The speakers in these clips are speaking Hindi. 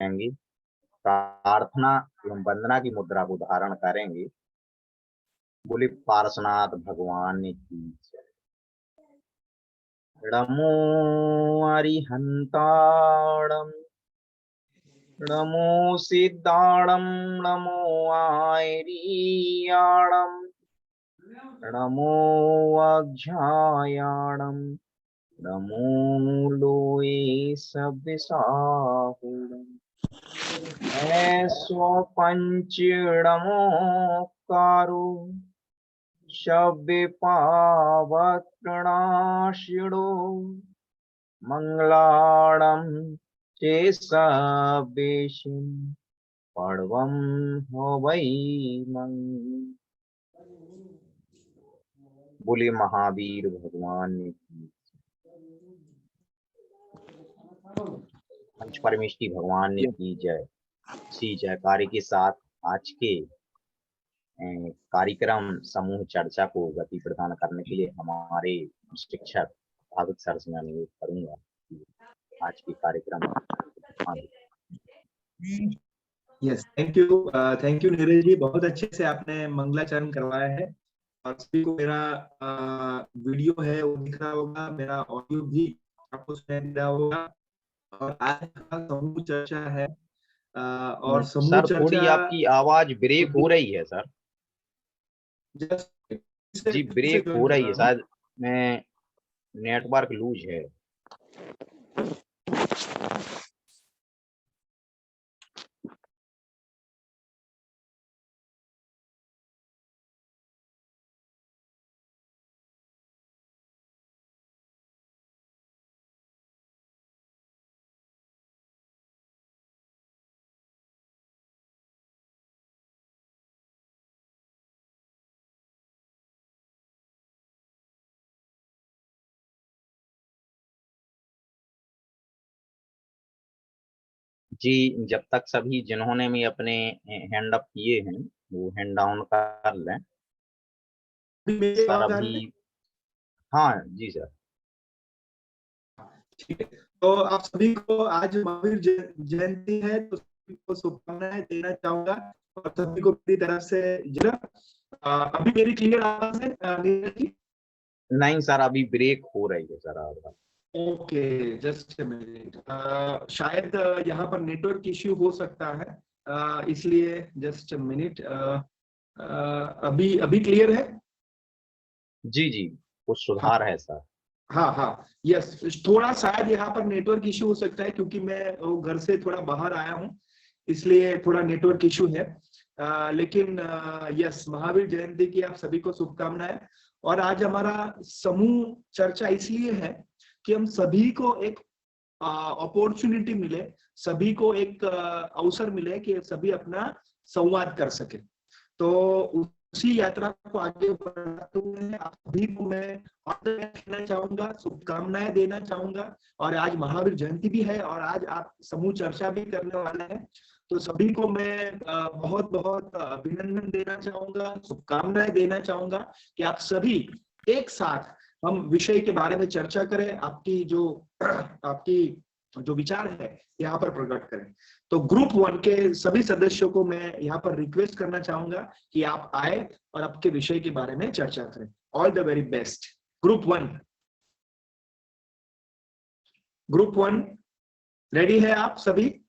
रखेंगे, प्रार्थना एवं वंदना की मुद्रा को धारण करेंगे। बोले पार्श्वनाथ भगवान की जय। नमो अरिहंताणम, नमो सिद्धाणम, नमो आयरियाणम, नमो अज्ञायाणम, नमो लोए सविसाहुणम। ऐसो पंचणमोकारो शव्य पावत्रणाशिडो, मंगलाणं चे सवेशिं पड़वं हो वै मंग। बोलिए महावीर भगवान की, पंच परमेष्टि भगवान की जय। इसी जयकारे के साथ आज के कार्यक्रम समूह चर्चा को गति प्रदान करने के लिए हमारे शिक्षक भाविक सर से मैं अनुरोध करूंगा कि आज के कार्यक्रम। Yes, thank you Neeraj ji, बहुत अच्छे से आपने मंगलाचरण करवाया है और सभी को मेरा वीडियो है वो दिख रहा होगा, मेरा ऑडियो भी आपको सुनाई दे रहा होगा। और आज का समूह चर्चा है और समूह सर चर्चा थोड़ी आपकी आवाज ब्रेक हो रही है सर। जी ब्रेक हो रही है, शायद मैं नेटवर्क लूज है। जी जब तक सभी जिन्होंने भी अपने हैंड अप किए हैं वो हैंड डाउन कर लें। सर अभी, हाँ जी सर। ठीक है, तो आप सभी को आज महावीर जयंती है तो सभी को शुभकामनाएं देना चाहूंगा और सभी को मेरी तरफ से अभी मेरी क्लियर आवाज है नीरज जी? नहीं सर अभी ब्रेक हो रही है सर आवाज। ओके, जस्ट अ मिनट, शायद यहाँ पर नेटवर्क इश्यू हो सकता है, इसलिए जस्ट अ मिनट। अभी अभी क्लियर है? जी जी कुछ हाँ सुधार है सर। हाँ हाँ, यस, थोड़ा शायद यहाँ पर नेटवर्क इश्यू हो सकता है क्योंकि मैं घर से थोड़ा बाहर आया हूँ, इसलिए थोड़ा नेटवर्क इश्यू है। लेकिन यस, महावीर जयंती की आप सभी को शुभकामनाएं। और आज हमारा समूह चर्चा इसलिए है कि हम सभी को एक अपॉर्चुनिटी मिले, सभी को एक अवसर मिले कि सभी अपना संवाद कर सके। तो उसी यात्रा को आगे बढ़ाते हुए आप सभी को मैं कहना चाहूंगा, शुभकामनाएं देना चाहूंगा। और आज महावीर जयंती भी है और आज आप समूह चर्चा भी करने वाले हैं, तो सभी को मैं बहुत बहुत अभिनंदन देना चाहूंगा, शुभकामनाएं देना चाहूंगा कि आप सभी एक साथ हम विषय के बारे में चर्चा करें, आपकी जो विचार है यहाँ पर प्रकट करें। तो ग्रुप 1 के सभी सदस्यों को मैं यहाँ पर रिक्वेस्ट करना चाहूंगा कि आप आए और आपके विषय के बारे में चर्चा करें। All the very best. Group 1 ready है आप सभी?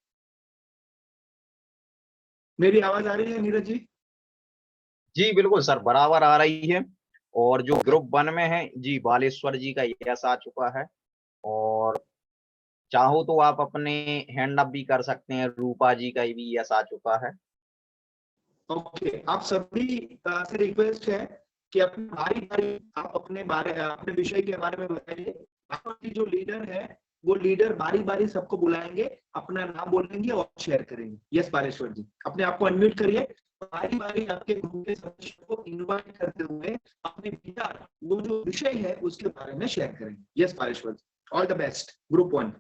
मेरी आवाज आ रही है नीरज जी? जी बिल्कुल सर बराबर आ रही है। और जो ग्रुप 1 में है जी बालेश्वर जी का यस आ चुका है, और चाहो तो आप अपने हैंड अप भी कर सकते हैं, रूपा जी का भी यस आ चुका है। ओके, आप सभी से रिक्वेस्ट है कि अपनी बारी बारी आप अपने विषय के बारे में बताइए। आपकी जो लीडर है वो लीडर बारी बारी सबको बुलाएंगे, अपना नाम बोलेंगे और शेयर करेंगे। यस बालेश्वर जी, अपने आप को अनम्यूट करिए, बारी बारी आपके ग्रुप के सदस्यों को इनवाइट करते हुए अपने विचार, वो जो विषय है उसके बारे में शेयर करेंगे। Yes Baleshwar ji, all the best. Group 1।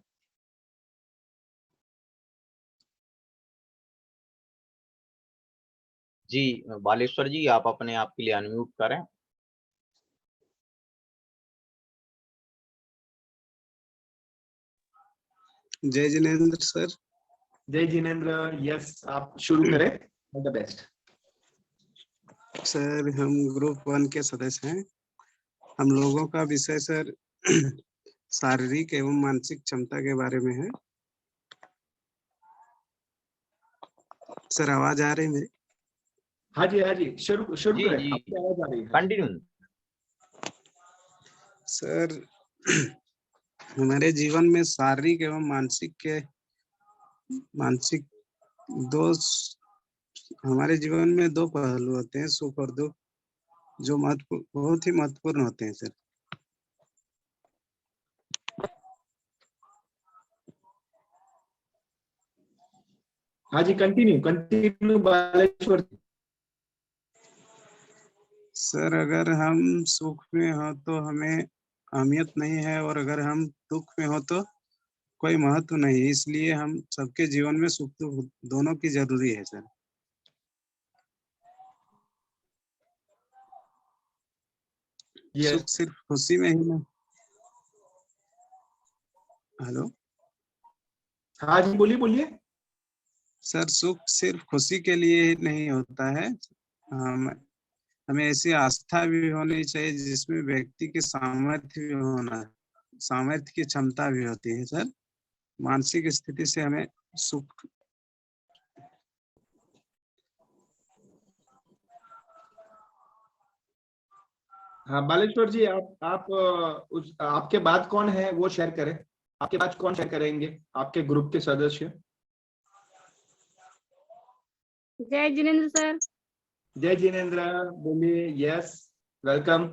जी बालेश्वर जी आप अपने आप के लिए अनम्यूट करें। जय जिनेन्द्र सर। जय जिनेंद्र, यस आप शुरू करें। All the best. सर हम ग्रुप 1 के सदस्य हैं। हम लोगों का विषय सर शारीरिक एवं मानसिक क्षमता के बारे में है। सर आवाज आ रही है मेरी? हाँ जी शुरू जी करें, जी आपकी आवाज आ रही है। कंटिन्यू। सर हमारे जीवन में शारीरिक एवं मानसिक दो हमारे जीवन में दो पहलू होते हैं, सुख और दुख, जो बहुत ही महत्वपूर्ण होते हैं सर। हाँ जी, कंटिन्यू बालेश्वर। सर अगर हम सुख में हो तो हमें अहमियत नहीं है, और अगर हम दुख में हो तो कोई महत्व नहीं। इसलिए हम सबके जीवन में सुख दुख दोनों की जरूरी है सर। सुख सिर्फ खुशी में ही नहीं। हेलो हाँ जी, बोलिए। सर, सुख सिर्फ खुशी के लिए ही नहीं होता है। हम हमें ऐसी आस्था भी होनी चाहिए जिसमें व्यक्ति के सामर्थ्य की क्षमता भी होती है सर। मानसिक स्थिति से हमें सुख। हाँ बालेश्वर जी, आपके बाद कौन है वो शेयर करें। आपके बाद कौन शेयर करेंगे, आपके ग्रुप के सदस्य? जय जिनेंद्र सर। जय जिनेंद्र, बोलिए। Yes, welcome.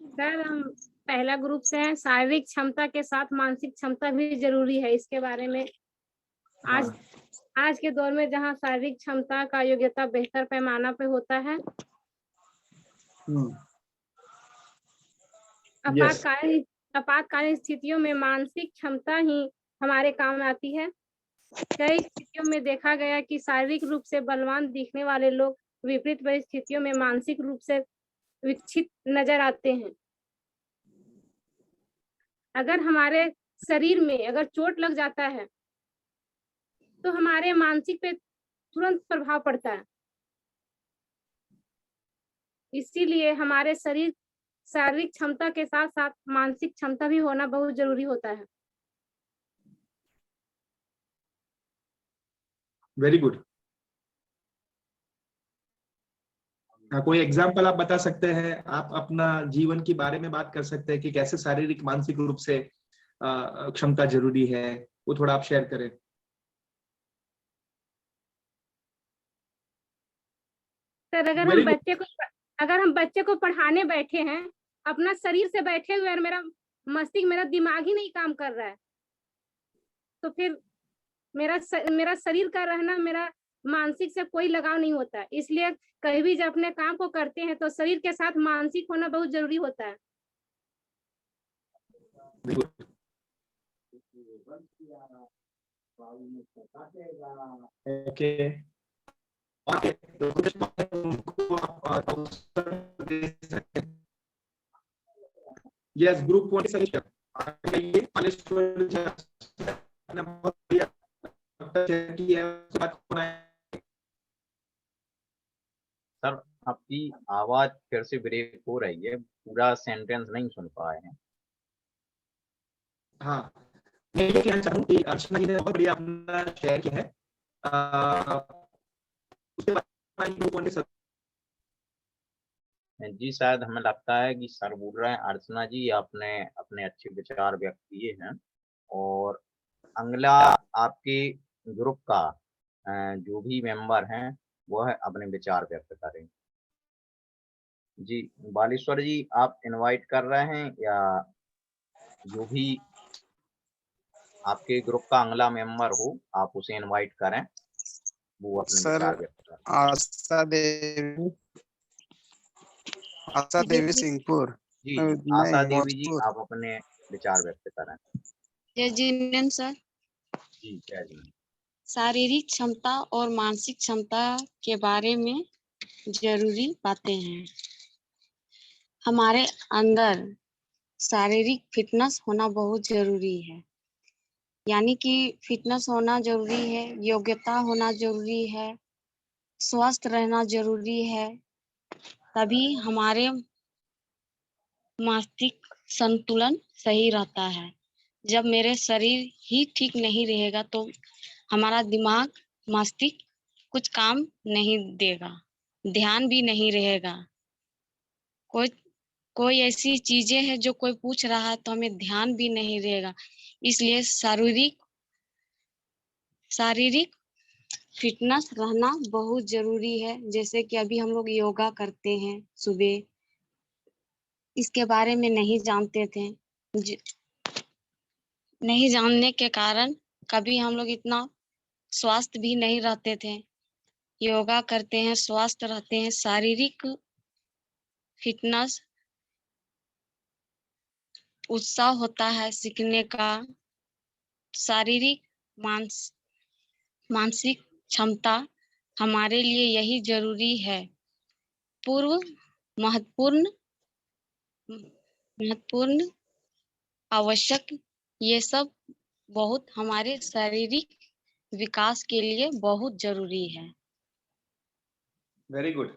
सर हम पहला ग्रुप से हैं। शारीरिक क्षमता के साथ मानसिक क्षमता भी जरूरी है। इसके बारे में आज के दौर में जहां शारीरिक क्षमता का योग्यता बेहतर पैमाना पे होता है, आपातकालीन स्थितियों में मानसिक क्षमता ही हमारे काम आती है। कई स्थितियों में देखा गया कि शारीरिक रूप से बलवान दिखने वाले लोग विपरीत परिस्थितियों में मानसिक रूप से विकसित नजर आते हैं। अगर हमारे शरीर में अगर चोट लग जाता है तो हमारे मानसिक पे तुरंत प्रभाव पड़ता है। इसीलिए हमारे शारीरिक क्षमता के साथ साथ मानसिक क्षमता भी होना बहुत जरूरी होता है। Very good. कोई एग्जाम्पल आप बता सकते हैं? आप अपना जीवन के बारे में बात कर सकते हैं कि कैसे शारीरिक मानसिक रूप से क्षमता जरूरी है, वो थोड़ा आप शेयर करें। सर अगर हम बच्चे को पढ़ाने बैठे हैं, अपना शरीर से बैठे हुए और मेरा दिमाग ही नहीं काम कर रहा है, तो फिर मेरा शरीर का रहना मेरा मानसिक से कोई लगाव नहीं होता है। इसलिए कहीं भी जब अपने काम को करते हैं तो शरीर के साथ मानसिक होना बहुत जरूरी होता है। ओके। यस, ग्रुप 1 सर आपकी आवाज फिर से ब्रेक हो रही है, पूरा सेंटेंस नहीं सुन पाए हैं। हाँ, मैं ये कहना चाहूँ कि अर्चना जी ने बहुत बढ़िया अपना शेयर किया है। उसके बाद जी शायद हमें लगता है कि सर बोल रहे हैं अर्चना जी आपने अपने अच्छे विचार व्यक्त किए हैं, और अगला आपके ग्रुप का जो भी मेंबर हैं वो है अपने विचार व्यक्त करें। जी बालेश्वर जी आप इनवाइट कर रहे हैं, या जो भी आपके ग्रुप का अगला मेंबर हो आप उसे इनवाइट करें, वो अपने सर विचार व्यक्त करें। आशा देवी सिंहपुर। जी आशा नहीं, देवी जी मौजपुर। आप अपने विचार व्यक्त करें। जय जिनेंद्र सर। जी जय जिनेंद्र। शारीरिक क्षमता और मानसिक क्षमता के बारे में जरूरी बातें हैं। हमारे अंदर शारीरिक फिटनेस होना बहुत जरूरी है। यानी कि फिटनेस होना जरूरी है, योग्यता होना जरूरी है, स्वस्थ रहना जरूरी है, तभी हमारे मस्तिष्क संतुलन सही रहता है। जब मेरे शरीर ही ठीक नहीं रहेगा तो हमारा दिमाग, मस्तिष्क कुछ काम नहीं देगा, ध्यान भी नहीं रहेगा। कोई ऐसी चीजें हैं जो कोई पूछ रहा है तो हमें ध्यान भी नहीं रहेगा। इसलिए शारीरिक फिटनेस रहना बहुत जरूरी है। जैसे कि अभी हम लोग योगा करते हैं सुबह, इसके बारे में नहीं जानते थे, नहीं जानने के कारण कभी हम लोग इतना स्वस्थ भी नहीं रहते थे। योगा करते हैं, स्वस्थ रहते हैं, शारीरिक फिटनेस, उत्साह होता है सीखने का, शारीरिक मानसिक क्षमता हमारे लिए यही जरूरी है। महत्वपूर्ण आवश्यक, ये सब बहुत हमारे शारीरिक विकास के लिए बहुत जरूरी है। Very good.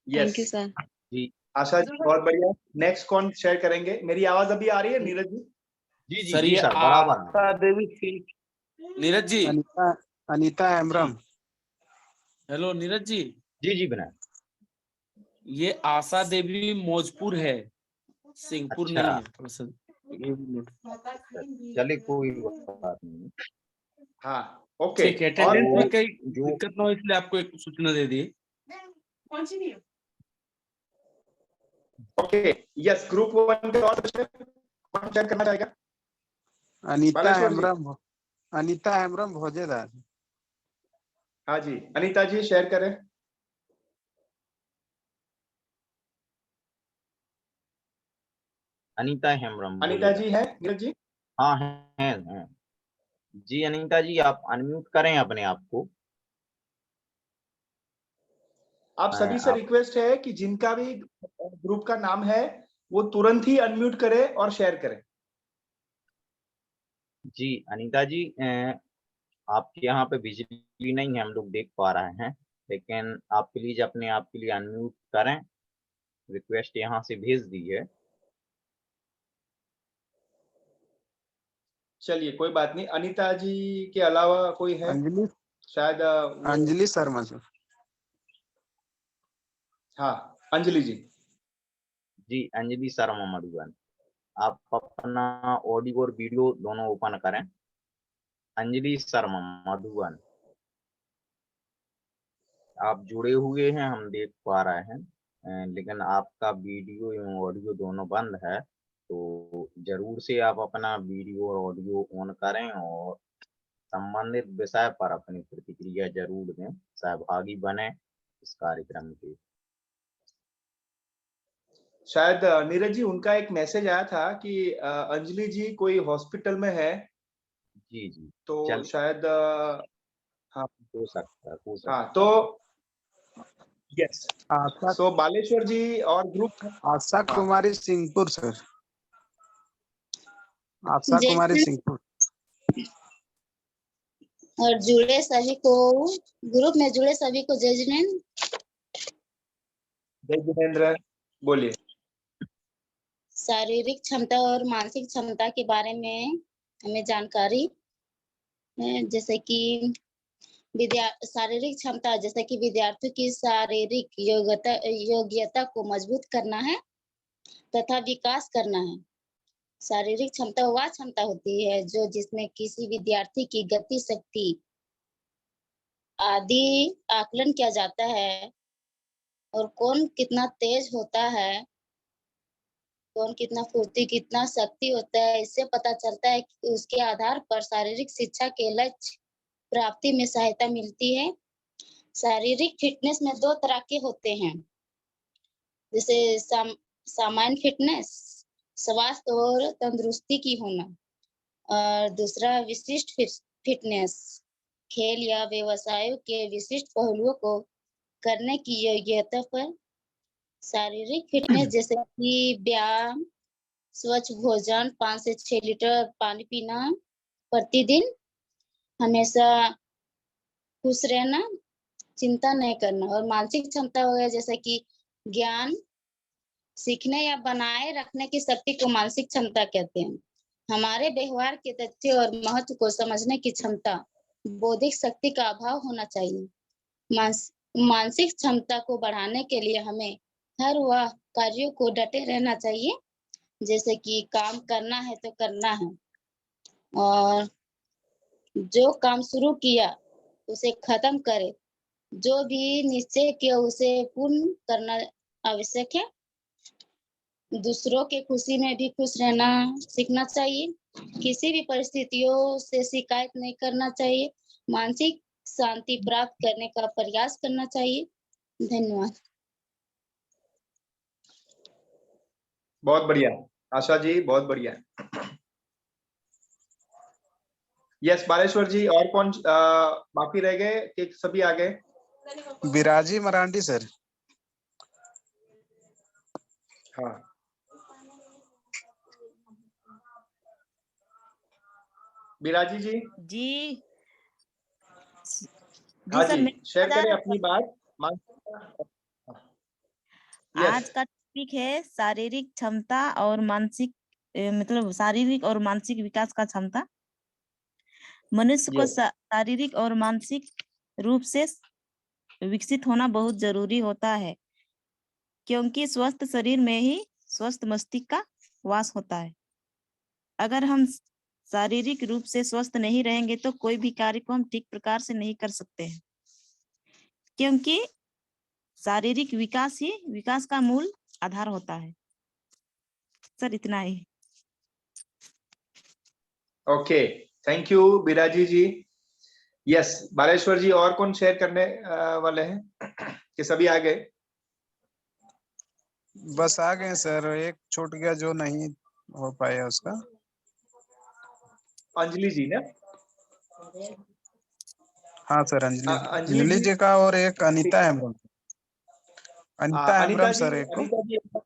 Thank you yes sir. जी आशा जी, बहुत बढ़िया। नेक्स्ट कौन शेयर करेंगे? मेरी आवाज अभी आ रही है नीरज जी? जी जी सर जी ये सर बराबर। आशा देवी नीरज जी, अनीता हेम्ब्रम। हेलो नीरज जी, जी जी विनय। ये आशा देवी मौजपुर है, सिंहपुर अच्छा नहीं है। थोड़ा सा ये भी नोट। चलिए कोई बात नहीं। हाँ ओके। ठीक है, और अटेंडेंस में कई जो दिक्कत ना हो इसलिए आपको एक सूचना दे दी। ओके यस, ग्रुप 1 के और कौन शेयर करना चाहेगा? बालेश्वर जी। अनीता हेम्ब्रम भोजेदार। हाँ जी, अनीता जी शेयर करें। अनीता हेम्ब्रम अनीता बोलेगा। जी है नीरज जी? हाँ हैं। जी अनीता जी आप अनम्यूट करें अपने आप को। आप सभी से आप रिक्वेस्ट है कि जिनका भी ग्रुप का नाम है वो तुरंत ही अनम्यूट करें और शेयर करें। जी अनीता जी आपके यहाँ पे बिजली नहीं है, हम लोग देख पा रहे हैं, लेकिन आप प्लीज अपने आप के लिए अनम्यूट करें। रिक्वेस्ट यहाँ से भेज दी है। चलिए कोई बात नहीं। अनीता जी के अलावा कोई है? अंजलि शायद अंजलि शर्मा सर। हाँ अंजलि जी। जी अंजलि शर्मा मधुबन, आप अपना ऑडियो और वीडियो दोनों ओपन करें। अंजलि शर्मा मधुबन आप जुड़े हुए हैं, हम देख पा रहे हैं, लेकिन आपका वीडियो एवं ऑडियो दोनों बंद है। तो जरूर से आप अपना वीडियो और ऑडियो ऑन करें और संबंधित विषय पर अपनी प्रतिक्रिया जरूर दें, सहभागी बने इस कार्यक्रम के। शायद नीरज जी उनका एक मैसेज आया था कि अंजलि जी कोई हॉस्पिटल में है, जी जी तो चल शायद हाँ हो सकता है हाँ। तो यस, आशा सो बालेश्वर जी और ग्रुप। आशा हाँ कुमारी सिंहपुर सर। आशा कुमारी जैसे सिंहपुर। और जुड़े सभी को, ग्रुप में जुड़े सभी को जय जिनेंद्र। जय जिनेंद्र, बोलिए। शारीरिक क्षमता और मानसिक क्षमता के बारे में हमें जानकारी है। जैसे कि शारीरिक क्षमता जैसे कि विद्यार्थियों की शारीरिक योग्यता को मजबूत करना है तथा विकास करना है। शारीरिक क्षमता वह क्षमता होती है जो जिसमें किसी विद्यार्थी की गति, शक्ति आदि आकलन किया जाता है और कौन कितना तेज होता है, कौन कितना फुर्ती, कितना शक्ति होता है, इससे पता चलता है कि उसके आधार पर शारीरिक शिक्षा के लक्ष्य प्राप्ति में सहायता मिलती है। शारीरिक फिटनेस में 2 तरह के होते हैं, जैसे सामान्य फिटनेस, स्वास्थ्य और तंदुरुस्ती की होना, और दूसरा विशिष्ट फिटनेस, खेल या व्यवसायों के विशिष्ट पहलुओं को करने की योग्यता पर। शारीरिक फिटनेस जैसे कि व्यायाम, स्वच्छ भोजन, 5 से 6 लीटर पानी पीना प्रतिदिन, हमेशा खुश रहना, चिंता नहीं करना। और मानसिक क्षमता हो गया जैसे कि ज्ञान, सीखने या बनाए रखने की शक्ति को मानसिक क्षमता कहते हैं। हमारे व्यवहार के तथ्य और महत्व को समझने की क्षमता, बौद्धिक शक्ति का अभाव होना चाहिए। मानसिक क्षमता को बढ़ाने के लिए हमें हर वह कार्यों को डटे रहना चाहिए, जैसे कि काम करना है तो करना है, और जो काम शुरू किया उसे खत्म करे, जो भी निश्चय किया उसे पूर्ण करना आवश्यक है। दूसरों के खुशी में भी खुश रहना सीखना चाहिए। किसी भी परिस्थितियों से शिकायत नहीं करना चाहिए। मानसिक शांति प्राप्त करने का प्रयास करना चाहिए। धन्यवाद। बहुत बढ़िया आशा जी, बहुत बढ़िया। यस बालेश्वर जी, और कौन बाकी रह गए कि सभी आ गए? बिराजी मरांडी सर। हाँ बिराजी जी। जी हाँ सर, जी, शेयर करें अपनी बात। आज का टॉपिक है शारीरिक क्षमता और मानसिक मतलब शारीरिक और मानसिक विकास का क्षमता। मनुष्य को शारीरिक और मानसिक रूप से विकसित होना बहुत जरूरी होता है, क्योंकि स्वस्थ शरीर में ही स्वस्थ मस्तिष्क का वास होता है। अगर हम शारीरिक रूप से स्वस्थ नहीं रहेंगे तो कोई भी कार्य को हम ठीक प्रकार से नहीं कर सकते हैं, क्योंकि शारीरिक विकास ही विकास का मूल आधार होता है। सर इतना ही। Okay, thank you Biraji ji. Yes Baleshwar ji, और कौन शेयर करने वाले हैं कि सभी आ गए? बस आ गए सर, एक छूट गया जो नहीं हो पाया उसका। अंजलि जी ना? हाँ सर, अंजलि जी का, और एक अनीता हेम्ब्रम। अनीता हेम्ब्रम सर एक को।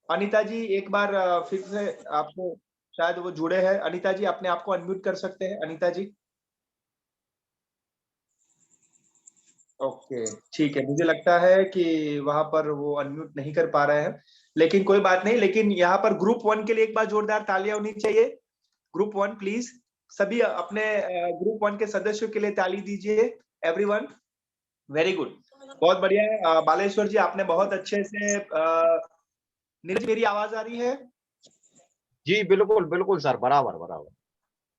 अनीता जी एक बार फिर से आपको, शायद वो जुड़े हैं। अनीता जी अपने आप को अनम्यूट कर सकते हैं? अनीता जी ओके ठीक है, मुझे लगता है कि वहां पर वो अनम्यूट नहीं कर पा रहे हैं, लेकिन कोई बात नहीं। लेकिन यहाँ पर ग्रुप 1 के लिए एक बार जोरदार तालियां होनी चाहिए। ग्रुप 1 प्लीज, सभी अपने ग्रुप 1 के सदस्यों के लिए ताली दीजिए। एवरीवन, वेरी गुड, बहुत बढ़िया। बालेश्वर जी आपने बहुत अच्छे से, नीरज मेरी आवाज आ रही है? जी बिल्कुल बिल्कुल सर, बराबर बराबर।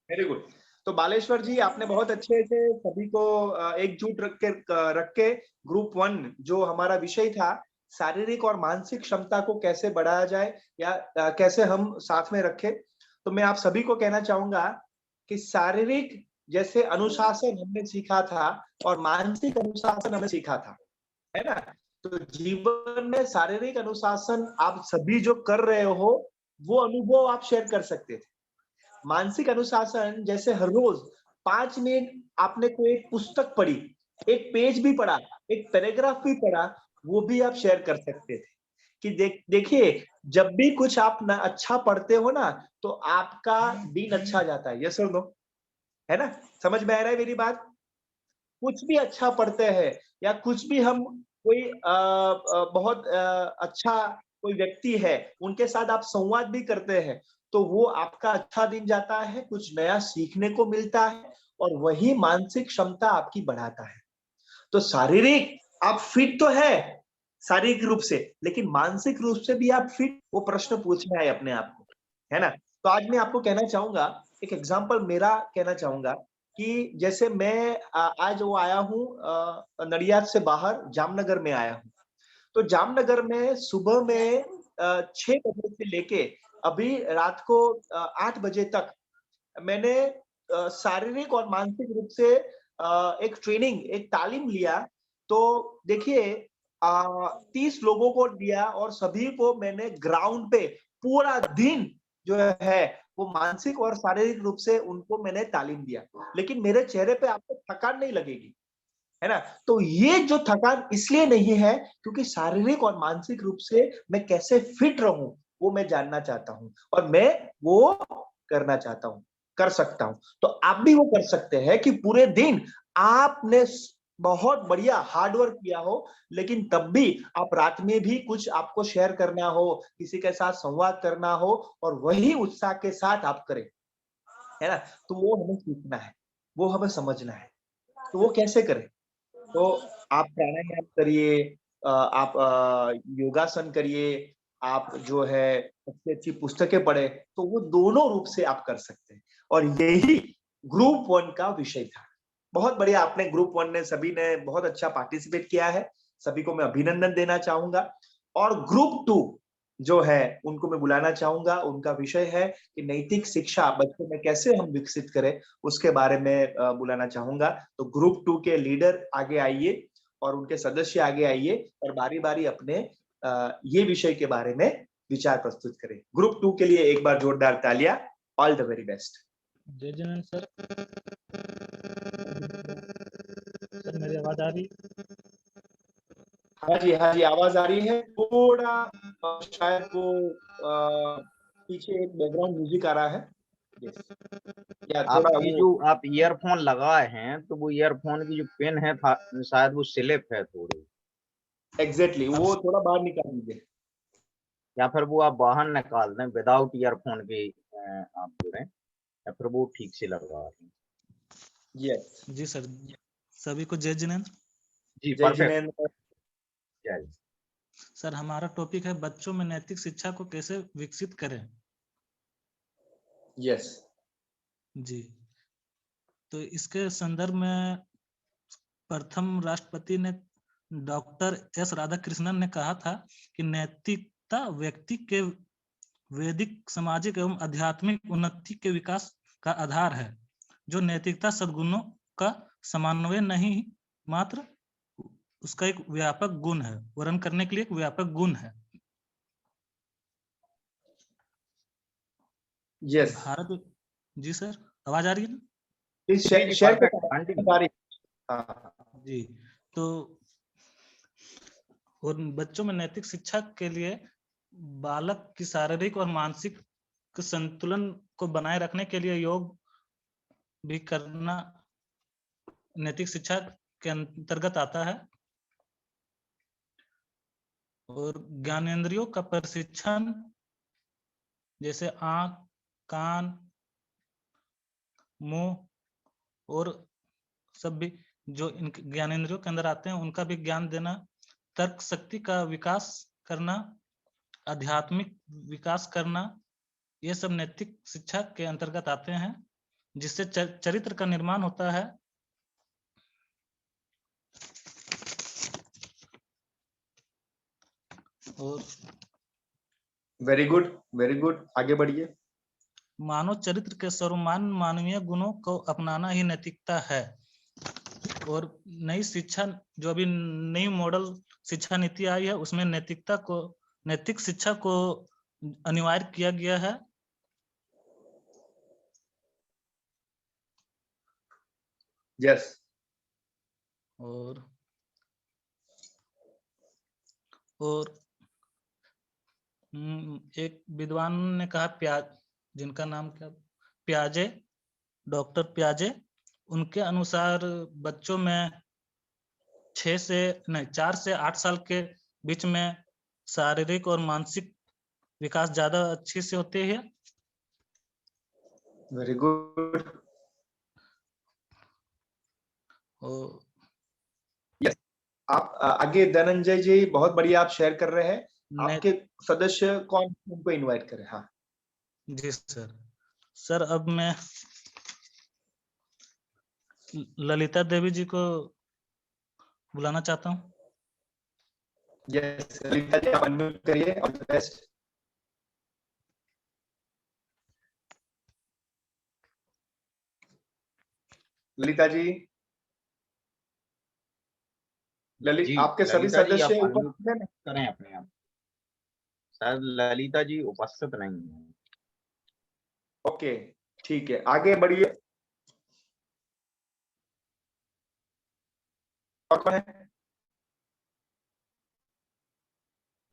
Very good. तो बालेश्वर जी आपने बहुत अच्छे से सभी को एकजुट रख के ग्रुप 1 जो हमारा विषय था, शारीरिक और मानसिक क्षमता को कैसे बढ़ाया जाए या कैसे हम साथ में रखें, तो मैं आप सभी को कहना चाहूंगा कि शारीरिक जैसे अनुशासन हमने सीखा था और मानसिक अनुशासन हमने सीखा था, है ना? तो जीवन में शारीरिक अनुशासन आप सभी जो कर रहे हो, वो अनुभव आप शेयर कर सकते थे। मानसिक अनुशासन जैसे हर रोज 5 मिनट आपने कोई एक पुस्तक पढ़ी, एक पेज भी पढ़ा, एक पैराग्राफ भी पढ़ा, वो भी आप शेयर कर सकते थे कि देखिए जब भी कुछ आप ना अच्छा पढ़ते हो ना, तो आपका दिन अच्छा जाता है। यस और नो, है ना? समझ में आ रहा है मेरी बात? कुछ भी अच्छा पढ़ते हैं या कुछ भी हम कोई बहुत अच्छा कोई व्यक्ति है, उनके साथ आप संवाद भी करते हैं, तो वो आपका अच्छा दिन जाता है, कुछ नया सीखने को मिलता है और वही मानसिक क्षमता आपकी बढ़ाता है। तो शारीरिक आप फिट तो है शारीरिक रूप से, लेकिन मानसिक रूप से भी आप फिट, वो प्रश्न पूछना है अपने आप को, है ना? तो आज मैं आपको कहना चाहूंगा, एक एग्जांपल मेरा कहना चाहूंगा कि जैसे मैं आज वो आया हूँ नडियाद से बाहर, जामनगर में आया हूँ। तो जामनगर में सुबह में 6 बजे से लेके अभी रात को 8 बजे तक मैंने शारीरिक और मानसिक रूप से एक ट्रेनिंग, एक तालीम लिया। तो देखिए 30 लोगों को दिया और सभी को मैंने ग्राउंड पे पूरा दिन जो है वो मानसिक और शारीरिक रूप से उनको मैंने तालीम दिया, लेकिन मेरे चेहरे पे आपको थकान नहीं लगेगी, है ना? तो ये जो थकान इसलिए नहीं है क्योंकि शारीरिक और मानसिक रूप से मैं कैसे फिट रहूं, वो मैं जानना चाहता हूँ और मैं वो करना चाहता हूँ, कर सकता हूँ। तो आप भी वो कर सकते हैं कि पूरे दिन आपने बहुत बढ़िया हार्ड वर्क किया हो, लेकिन तब भी आप रात में भी कुछ आपको शेयर करना हो, किसी के साथ संवाद करना हो और वही उत्साह के साथ आप करें, है ना? तो वो हमें सीखना है, वो हमें समझना है। तो वो कैसे करें? तो आप प्राणायाम करिए, आप योगासन करिए, आप जो है अच्छी-अच्छी पुस्तकें पढ़ें, तो वो दोनों रूप से आप कर सकते हैं। और यही ग्रुप 1 का विषय था। बहुत बढ़िया, आपने ग्रुप 1 ने सभी ने बहुत अच्छा पार्टिसिपेट किया है। सभी को मैं अभिनंदन देना चाहूँगा। और ग्रुप 2 जो है उनको मैं बुलाना चाहूँगा। उनका विषय है कि नैतिक शिक्षा बच्चों में कैसे हम विकसित करें, उसके बारे में बुलाना चाहूँगा। तो ग्रुप 2 के लीडर आगे आइए और उनके सदस्य आगे आइए और बारी-बारी अपने ये विषय के बारे में विचार प्रस्तुत करें। ग्रुप 2 के लिए एक बार जोरदार तालियां। All the very best. जय जिनेंद्र सर। सर मेरी आवाज आ रही? हाँ जी, आवाज आ रही है। थोड़ा शायद वो पीछे एक बैकग्राउंड म्यूजिक आ रहा है। यस। या थोड़ा आपकी वो जो आप ईयरफोन लगाए हैं तो वो ईयरफोन की जो पिन है शायद वो स्लिप है थोड़ी, एग्जैक्टली वो थोड़ा बाहर निकाल दीजिए। या फिर वो आप बाहर निकाल दें विदाउट ईयरफोन के आप जुड़े, या फिर वो ठीक से लगा रहे हैं। यस। जी सर। सभी को जय जिनेंद्र। जी जय परफेक्ट। जिनेंद्र। जय। सर हमारा टॉपिक है बच्चों में नैतिक शिक्षा को कैसे विकसित करें। यस। जी, तो इसके संदर्भ में प्रथम राष्ट्रपति ने डॉक्टर एस राधाकृष्णन ने कहा था कि नैतिकता व्यक्ति के वैदिक, सामाजिक एवं आध्यात्मिक उन्नति के विकास का आधार है। जो नैतिकता सद्गुणों का समन्वय नहीं, मात्र उसका एक व्यापक गुण है, वर्णन करने के लिए एक व्यापक गुण है। यस। भारत। जी सर, आवाज आ रही है ना? प्लीज जी, शेयर perfect, continue। जी, तो और बच्चों में नैतिक शिक्षा के लिए बालक की शारीरिक और मानसिक संतुलन को बनाए रखने के लिए योग भी करना नैतिक शिक्षा के अंतर्गत आता है। और ज्ञानेंद्रियों का प्रशिक्षण जैसे आंख, कान, मुंह और सब भी जो इन ज्ञानेंद्रियों के अंदर आते हैं उनका भी ज्ञान देना, तर्क शक्ति का विकास करना, आध्यात्मिक विकास करना, ये सब नैतिक शिक्षा के अंतर्गत आते हैं, जिससे चरित्र का निर्माण होता है। और वेरी गुड, आगे बढ़िए। मानव चरित्र के सर्वमान्य मानवीय गुणों को अपनाना ही नैतिकता है। और नई शिक्षा जो अभी नई मॉडल शिक्षा नीति आई है उसमें नैतिक शिक्षा को अनिवार्य किया गया है। यस। और एक विद्वान ने कहा, जिनका नाम क्या, प्याजे, डॉक्टर प्याजे, उनके अनुसार बच्चों में 4 से 8 साल के बीच में शारीरिक और मानसिक विकास ज्यादा अच्छे से होते हैं। Very good. यस। आप आगे धनंजय जी, बहुत बढ़िया आप शेयर कर रहे हैं। आपके सदस्य कौन, उनको इनवाइट करें। हाँ जी सर, अब मैं ललिता देवी जी को बुलाना चाहता हूँ। यस, ललिता जी आप अनम्यूट करिए। All the best. Lalita ji, जी आपके सभी ललिता जी आप सदस्य अनम्यूट उपस्थित हैं? करें अपने आप। शायद ललिता जी उपस्थित नहीं है। ओके, ठीक है, आगे बढ़िए। और कौन है?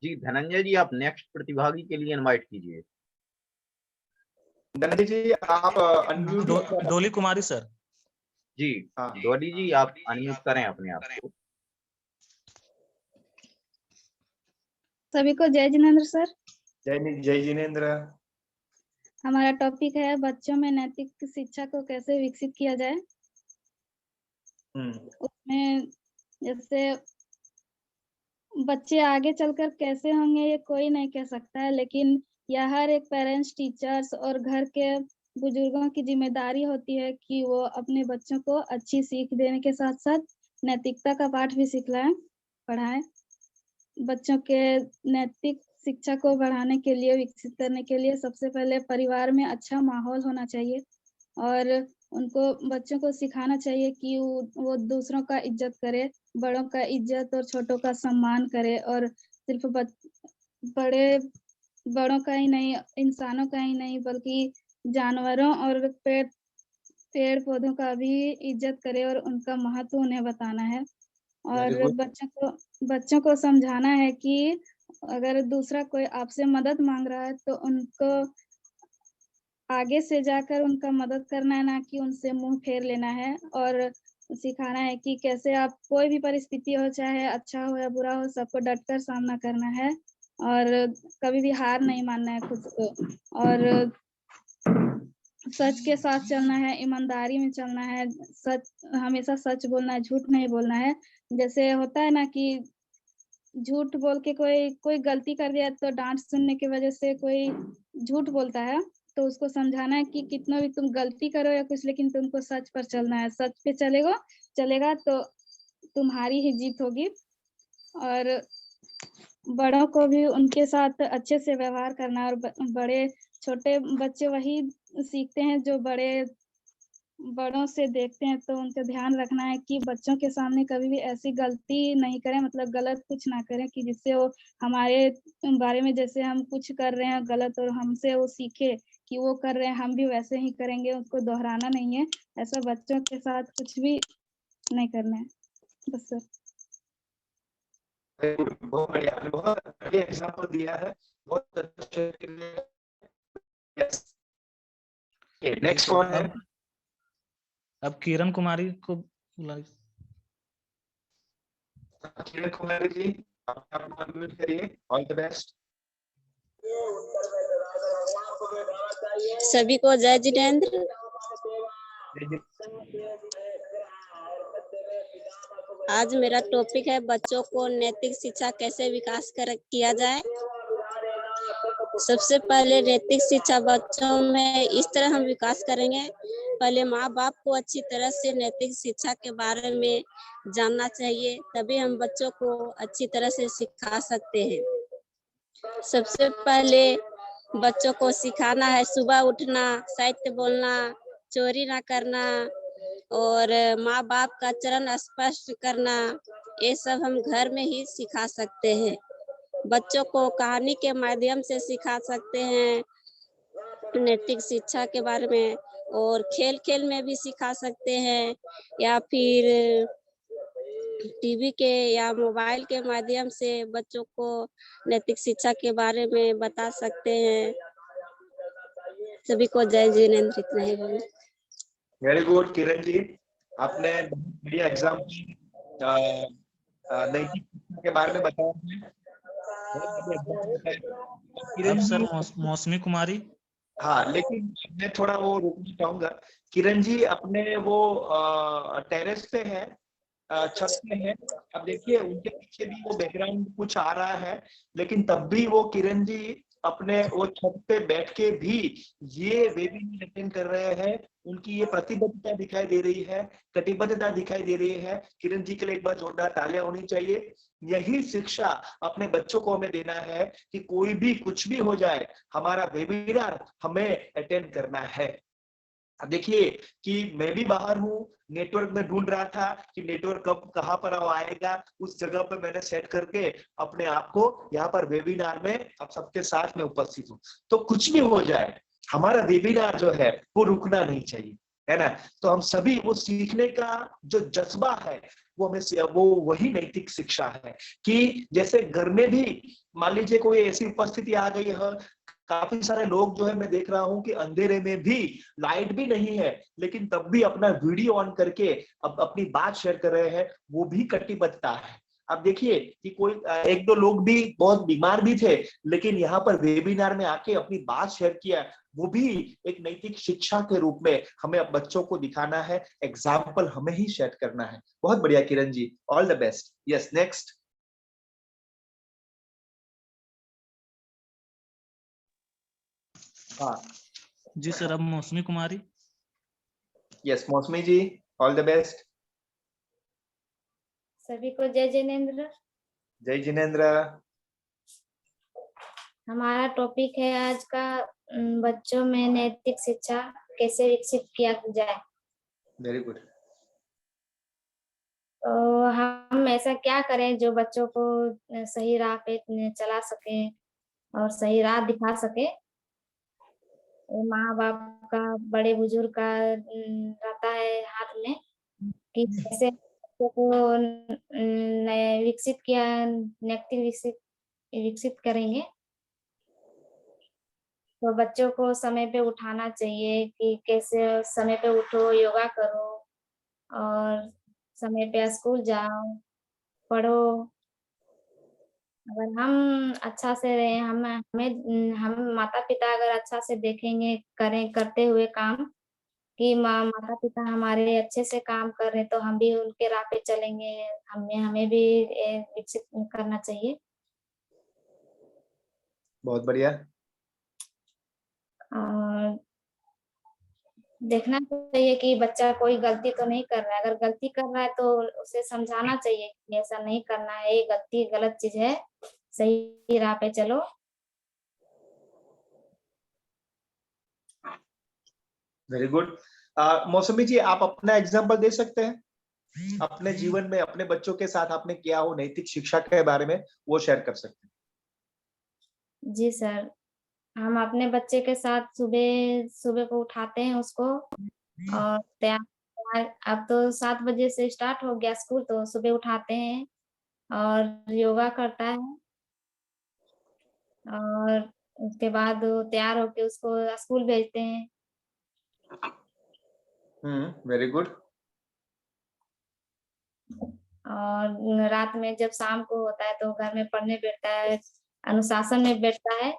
जी धनंजय जी, आप नेक्स्ट प्रतिभागी के लिए इनवाइट कीजिए। धनंजय जी आप अनम्यूट डोली कुमारी सर। जी हाँ। डॉली जी, आप अनम्यूट करें अपने आप को। सभी को जय जिनेंद्र सर। जय जिनेंद्र। हमारा टॉपिक है बच्चों में नैतिक शिक्षा को कैसे विकसित किया जाए। उसमें जैसे बच्चे आगे चलकर कैसे होंगे ये कोई नहीं कह सकता है, लेकिन यह हर एक पेरेंट्स, टीचर्स और घर के बुजुर्गों की जिम्मेदारी होती है कि वो अपने बच्चों को अच्छी सीख देने के साथ साथ नैतिकता का पाठ भी सिखलाएं, पढ़ाएं। बच्चों के नैतिक शिक्षा को बढ़ाने के लिए, विकसित करने के लिए सबसे पहले परिवार में अच्छा माहौल होना चाहिए और उनको बच्चों को सिखाना चाहिए कि वो दूसरों का इज्जत करे, बड़ों का इज्जत और छोटों का सम्मान करे और सिर्फ बड़ों का ही नहीं, इंसानों का ही नहीं बल्कि जानवरों और पेड़ पौधों का भी इज्जत करे और उनका महत्व उन्हें बताना है। और बच्चों को समझाना है कि अगर दूसरा कोई आपसे मदद मांग रहा है तो उनको आगे से जाकर उनका मदद करना है, ना कि उनसे मुंह फेर लेना है। और सिखाना है कि कैसे आप कोई भी परिस्थिति हो, चाहे अच्छा हो या बुरा हो, सबको डटकर सामना करना है और कभी भी हार नहीं मानना है खुद को, और सच के साथ चलना है, ईमानदारी में चलना है, हमेशा सच बोलना है, झूठ नहीं बोलना है। जैसे होता है ना कि झूठ बोल के कोई गलती कर दिया तो डांट सुनने की वजह से कोई झूठ बोलता है, तो उसको समझाना है कि कितना भी तुम गलती करो या कुछ, लेकिन तुमको सच पर चलना है, सच पे चलेगा तो तुम्हारी ही जीत होगी। और बड़ों को भी उनके साथ अच्छे से व्यवहार करना, और छोटे बच्चे वही सीखते हैं जो बड़ों से देखते हैं, तो उनका ध्यान रखना है कि बच्चों के सामने कभी भी ऐसी गलती नहीं करें, मतलब गलत कुछ ना करें कि जिससे वो हमारे बारे में, जैसे हम कुछ कर रहे हैं गलत और हमसे वो सीखे कि वो कर रहे हैं हम भी वैसे ही करेंगे, उसको दोहराना नहीं है। ऐसा बच्चों के साथ कुछ भी नहीं करना है। बस सर। बहुत बढ़िया एग्जाम्पल दिया है, बहुत अच्छा। नेक्स्ट कौन है? अब किरण कुमारी को बुलाइए। किरण कुमारी जी आप अनम्यूट करिए। All the best. सभी को जय जिनेंद्र। आज मेरा टॉपिक है बच्चों को नैतिक शिक्षा कैसे विकास किया जाए। सबसे पहले नैतिक शिक्षा बच्चों में इस तरह हम विकास करेंगे, पहले माँ बाप को अच्छी तरह से नैतिक शिक्षा के बारे में जानना चाहिए, तभी हम बच्चों को अच्छी तरह से सिखा सकते हैं। सबसे पहले बच्चों को सिखाना है सुबह उठना, सत्य बोलना, चोरी ना करना और माँ बाप का चरण स्पष्ट करना। ये सब हम घर में ही सिखा सकते हैं। बच्चों को कहानी के माध्यम से सिखा सकते हैं नैतिक शिक्षा के बारे में, और खेल खेल में भी सिखा सकते हैं, या फिर टीवी के या मोबाइल के माध्यम से बच्चों को नैतिक शिक्षा के बारे में बता सकते हैं। सभी को जय जिनेंद्र। इतना ही बोले। वेरी गुड किरण जी, आपने बढ़िया एग्जाम्पल नैतिक शिक्षा के बारे में बताया। अब सर मौसमी कुमारी। हाँ, लेकिन मैं थोड़ा वो रोकना चाहूंगा। किरण जी अपने वो टेरेस पे है, छत पे है। अब देखिए उनके पीछे भी वो बैकग्राउंड कुछ आ रहा है, लेकिन तब भी वो किरण जी अपने वो छत पे बैठ के भी ये वेबिनार अटेंड कर रहे हैं। उनकी ये प्रतिबद्धता दिखाई दे रही है, कटिबद्धता दिखाई दे रही है। किरण जी के लिए एक बार जोरदार तालियां होनी चाहिए। यही शिक्षा अपने बच्चों को हमें देना है कि कोई भी कुछ भी हो जाए, हमारा वेबिनार हमें अटेंड करना है। अब देखिए कि मैं भी बाहर हूँ, नेटवर्क में ढूंढ रहा था कि नेटवर्क कब कहाँ पर आएगा, उस जगह पर मैंने सेट करके अपने आप को यहाँ पर वेबिनार में अब सबके साथ में उपस्थित हूँ। तो कुछ भी हो जाए, हमारा वेबिनार जो है वो रुकना नहीं चाहिए, है ना। तो हम सभी वो सीखने का जो जज्बा है, वो हमें वो वही नैतिक शिक्षा है कि जैसे घर में भी मान लीजिए कोई ऐसी उपस्थिति आ गई है, काफी सारे लोग जो है मैं देख रहा हूं कि अंधेरे में भी, लाइट भी नहीं है, लेकिन तब भी अपना वीडियो ऑन करके अपनी बात शेयर कर रहे हैं, वो भी कटिबद्धता है। अब देखिए कि कोई एक दो लोग भी बहुत बीमार भी थे, लेकिन यहाँ पर वेबिनार में आके अपनी बात शेयर किया, वो भी एक नैतिक शिक्षा के रूप में हमें बच्चों को दिखाना है, एग्जाम्पल हमें ही सेट करना है। बहुत बढ़िया Kiran ji, all the best. Yes, next. हाँ जी सर, अब मौसमी कुमारी। यस मौसमी जी, ऑल द बेस्ट। सभी को जय जिनेंद्र। जय जिनेंद्र। हमारा टॉपिक है आज का बच्चों में नैतिक शिक्षा कैसे विकसित किया जाए। Very good. तो हम ऐसा क्या करें जो बच्चों को सही राह पे चला सके और सही राह दिखा सके। माँ बाप का, बड़े बुजुर्ग का रहता है हाथ में कि कैसे बच्चों को विकसित किया, नैतिक विकसित करेंगे। तो बच्चों को समय पे उठाना चाहिए कि कैसे समय पे उठो, योगा करो और समय पे स्कूल जाओ, पढ़ो। अगर हम अच्छा से रहे, हम माता पिता अगर अच्छा से देखेंगे, करते हुए काम कि माता पिता हमारे अच्छे से काम कर रहे, तो हम भी उनके राह पे चलेंगे। हमें भी विकसित करना चाहिए। बहुत बढ़िया। और देखना चाहिए कि बच्चा कोई गलती तो नहीं कर रहा है। अगर गलती कर रहा है तो उसे समझाना चाहिए कि ऐसा नहीं करना है, ये गलती गलत चीज है, सही राह पे चलो। Very good. मौसमी जी, आप अपना एग्जांपल दे सकते हैं? अपने जीवन में अपने बच्चों के साथ आपने किया हो नैतिक शिक्षा के बारे में, वो शेयर कर सकते हैं। जी सर, हम अपने बच्चे के साथ सुबह सुबह को उठाते हैं उसको और अब तो 7 बजे से स्टार्ट हो गया स्कूल, तो सुबह उठाते हैं और योगा करता है और उसके बाद वो तैयार होके उसको स्कूल भेजते हैं। Very good. और रात में जब शाम को होता है तो घर में पढ़ने बैठता है, अनुशासन में बैठता है।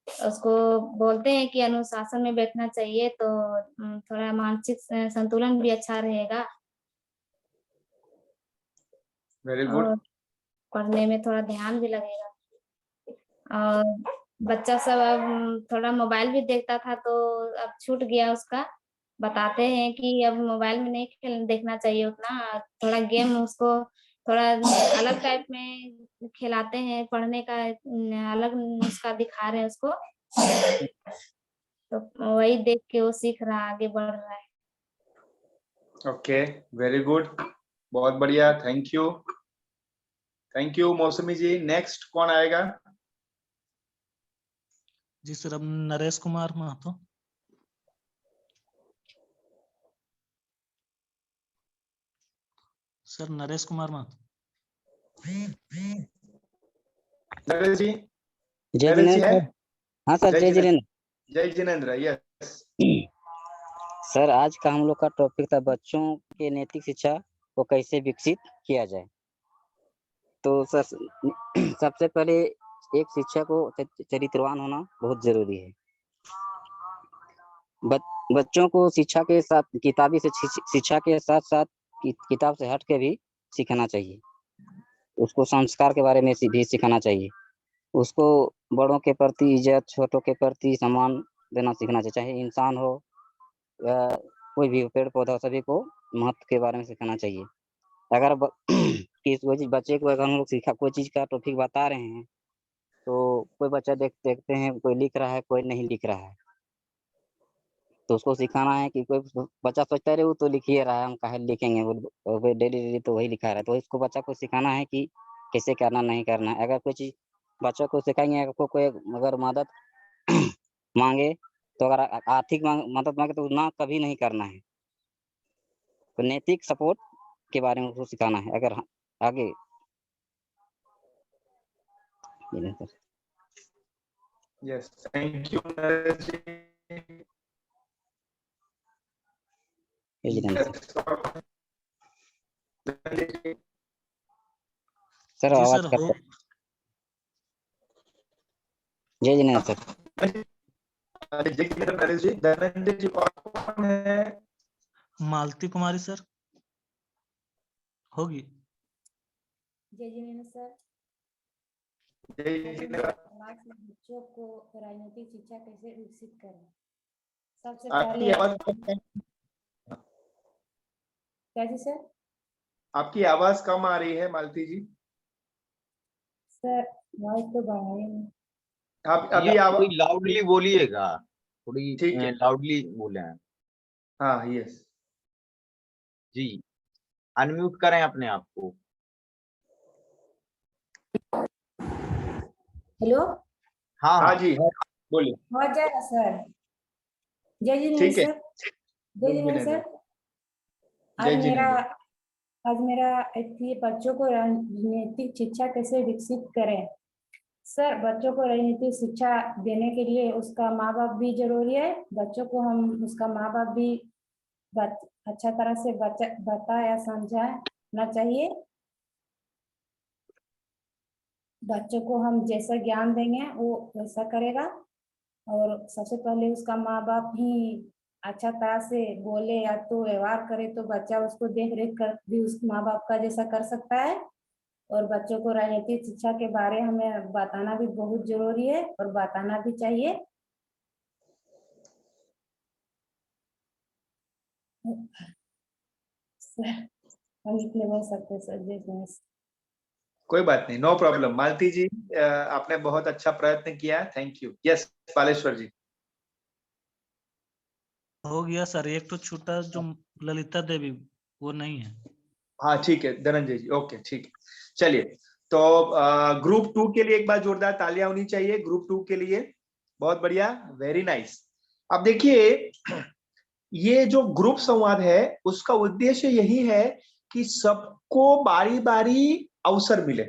उसको बोलते हैं कि अनुशासन में बैठना चाहिए, तो थोड़ा मानसिक संतुलन भी अच्छा रहेगा वेरी गुड। और पढ़ने में थोड़ा ध्यान भी लगेगा। और बच्चा सब अब थोड़ा मोबाइल भी देखता था, तो अब छूट गया उसका। बताते हैं कि अब मोबाइल में नहीं देखना चाहिए उतना, थोड़ा गेम उसको थोड़ा अलग टाइप में खिलाते हैं, पढ़ने का अलग नुस्खा दिखा रहे हैं उसको, तो वही देख के वो सीख रहा है, आगे बढ़ रहा है। ओके, वेरी गुड, बहुत बढ़िया, थैंक यू। थैंक यू मौसमी जी। नेक्स्ट कौन आएगा? जी सर, अब नरेश कुमार महतो। सर नरेश कुमार महतो। नरेश जी? जय नरेश जी जिनेंद्र है? सर। हाँ सर, जय जिनेंद्र। जय जिनेंद्र, यस। सर, आज का हम लोग का टॉपिक था बच्चों के नैतिक शिक्षा को कैसे विकसित किया जाए। तो सर सबसे पहले एक शिक्षक को चरित्रवान होना बहुत जरूरी है। बच्चों को शिक्षा के साथ किताबी शिक्षा के साथ साथ किताब से हट के भी सीखना चाहिए। उसको संस्कार के बारे में भी सिखाना चाहिए। उसको बड़ों के प्रति इज्जत, छोटों के प्रति सम्मान देना सीखना चाहिए। चाहे इंसान हो या कोई भी पेड़ पौधा, सभी को महत्व के बारे में सिखाना चाहिए। अगर कोई बच्चे को अगर हम लोग कोई चीज का टॉपिक बता रहे हैं, तो कोई बच्चा देखते हैं कोई लिख रहा है, कोई नहीं लिख रहा है, तो उसको सिखाना है कि कोई बच्चा सोचता है वो तो लिख ही रहा है, हम काहे लिखेंगे, वो डेली तो वही लिखा रहा है। तो इसको बच्चा को सिखाना है कि कैसे करना, नहीं करना है। अगर कोई चीज बच्चों को सिखाएंगे, अगर कोई अगर मदद मांगे, तो अगर आर्थिक मदद मांगे तो ना कभी नहीं करना है। तो नैतिक सपोर्ट के बारे में उसको सिखाना है। अगर आगे यस, थैंक यू सर। जी आवाज सर, कट हो जय जिनेन्द्र सर। धनंजय जी कौन है? मालती कुमारी सर होगी। जय जिनेन्द्र सर। जय जिनेन्द्र। समाज में बच्चों को राजनीतिक शिक्षा कैसे विकसित करें? सबसे आपकी पहले आवाज क्या जी सर? आपकी आवाज कम आ रही है मालती जी। सर वॉइस तो बढ़ाए नहीं। आप जी, अभी आप आवाज थोड़ी लाउडली बोलिएगा, थोड़ी ठीक है। लाउडली बोले हैं। हाँ, यस जी, अनम्यूट करें अपने आप को। हेलो। हाँ हाँ जी, हाँ बोलिए। हो जाएगा सर। जय जिनेन्द्र ठीक है। सर। जय जिनेन्द्र सर। जय जिनेन्द्र। आज मेरा ये बच्चों को राजनीतिक शिक्षा कैसे विकसित करें? सर बच्चों को राजनीतिक शिक्षा देने के लिए उसका माँ बाप भी जरूरी है। बच्चों को हम उसका माँ बाप भी अच्छा तरह से बता या समझाना चाहिए। बच्चों को हम जैसा ज्ञान देंगे वो वैसा करेगा। और सबसे पहले उसका माँ बाप ही अच्छा तरह से बोले या तो व्यवहार करे तो बच्चा उसको देख रेख कर भी उस माँ बाप का जैसा कर सकता है। और बच्चों को राजनीतिक शिक्षा के बारे हमें बताना भी बहुत जरूरी है और बताना भी चाहिए। सर हम इतने बोल सकते सर। जय। कोई बात नहीं, नो प्रॉब्लम। मालती जी आपने बहुत अच्छा प्रयत्न किया, थैंक यू। यस बालेश्वर जी। हो गया सर। एक तो छूटा जो ललिता देवी, वो नहीं है। हाँ ठीक है धनंजय जी, ओके ठीक है। चलिए तो ग्रुप 2 के लिए एक बार जोरदार तालियां होनी चाहिए। ग्रुप 2 के लिए बहुत बढ़िया, वेरी नाइस। अब देखिए ये जो ग्रुप संवाद है उसका उद्देश्य यही है कि सबको बारी बारी अवसर मिले,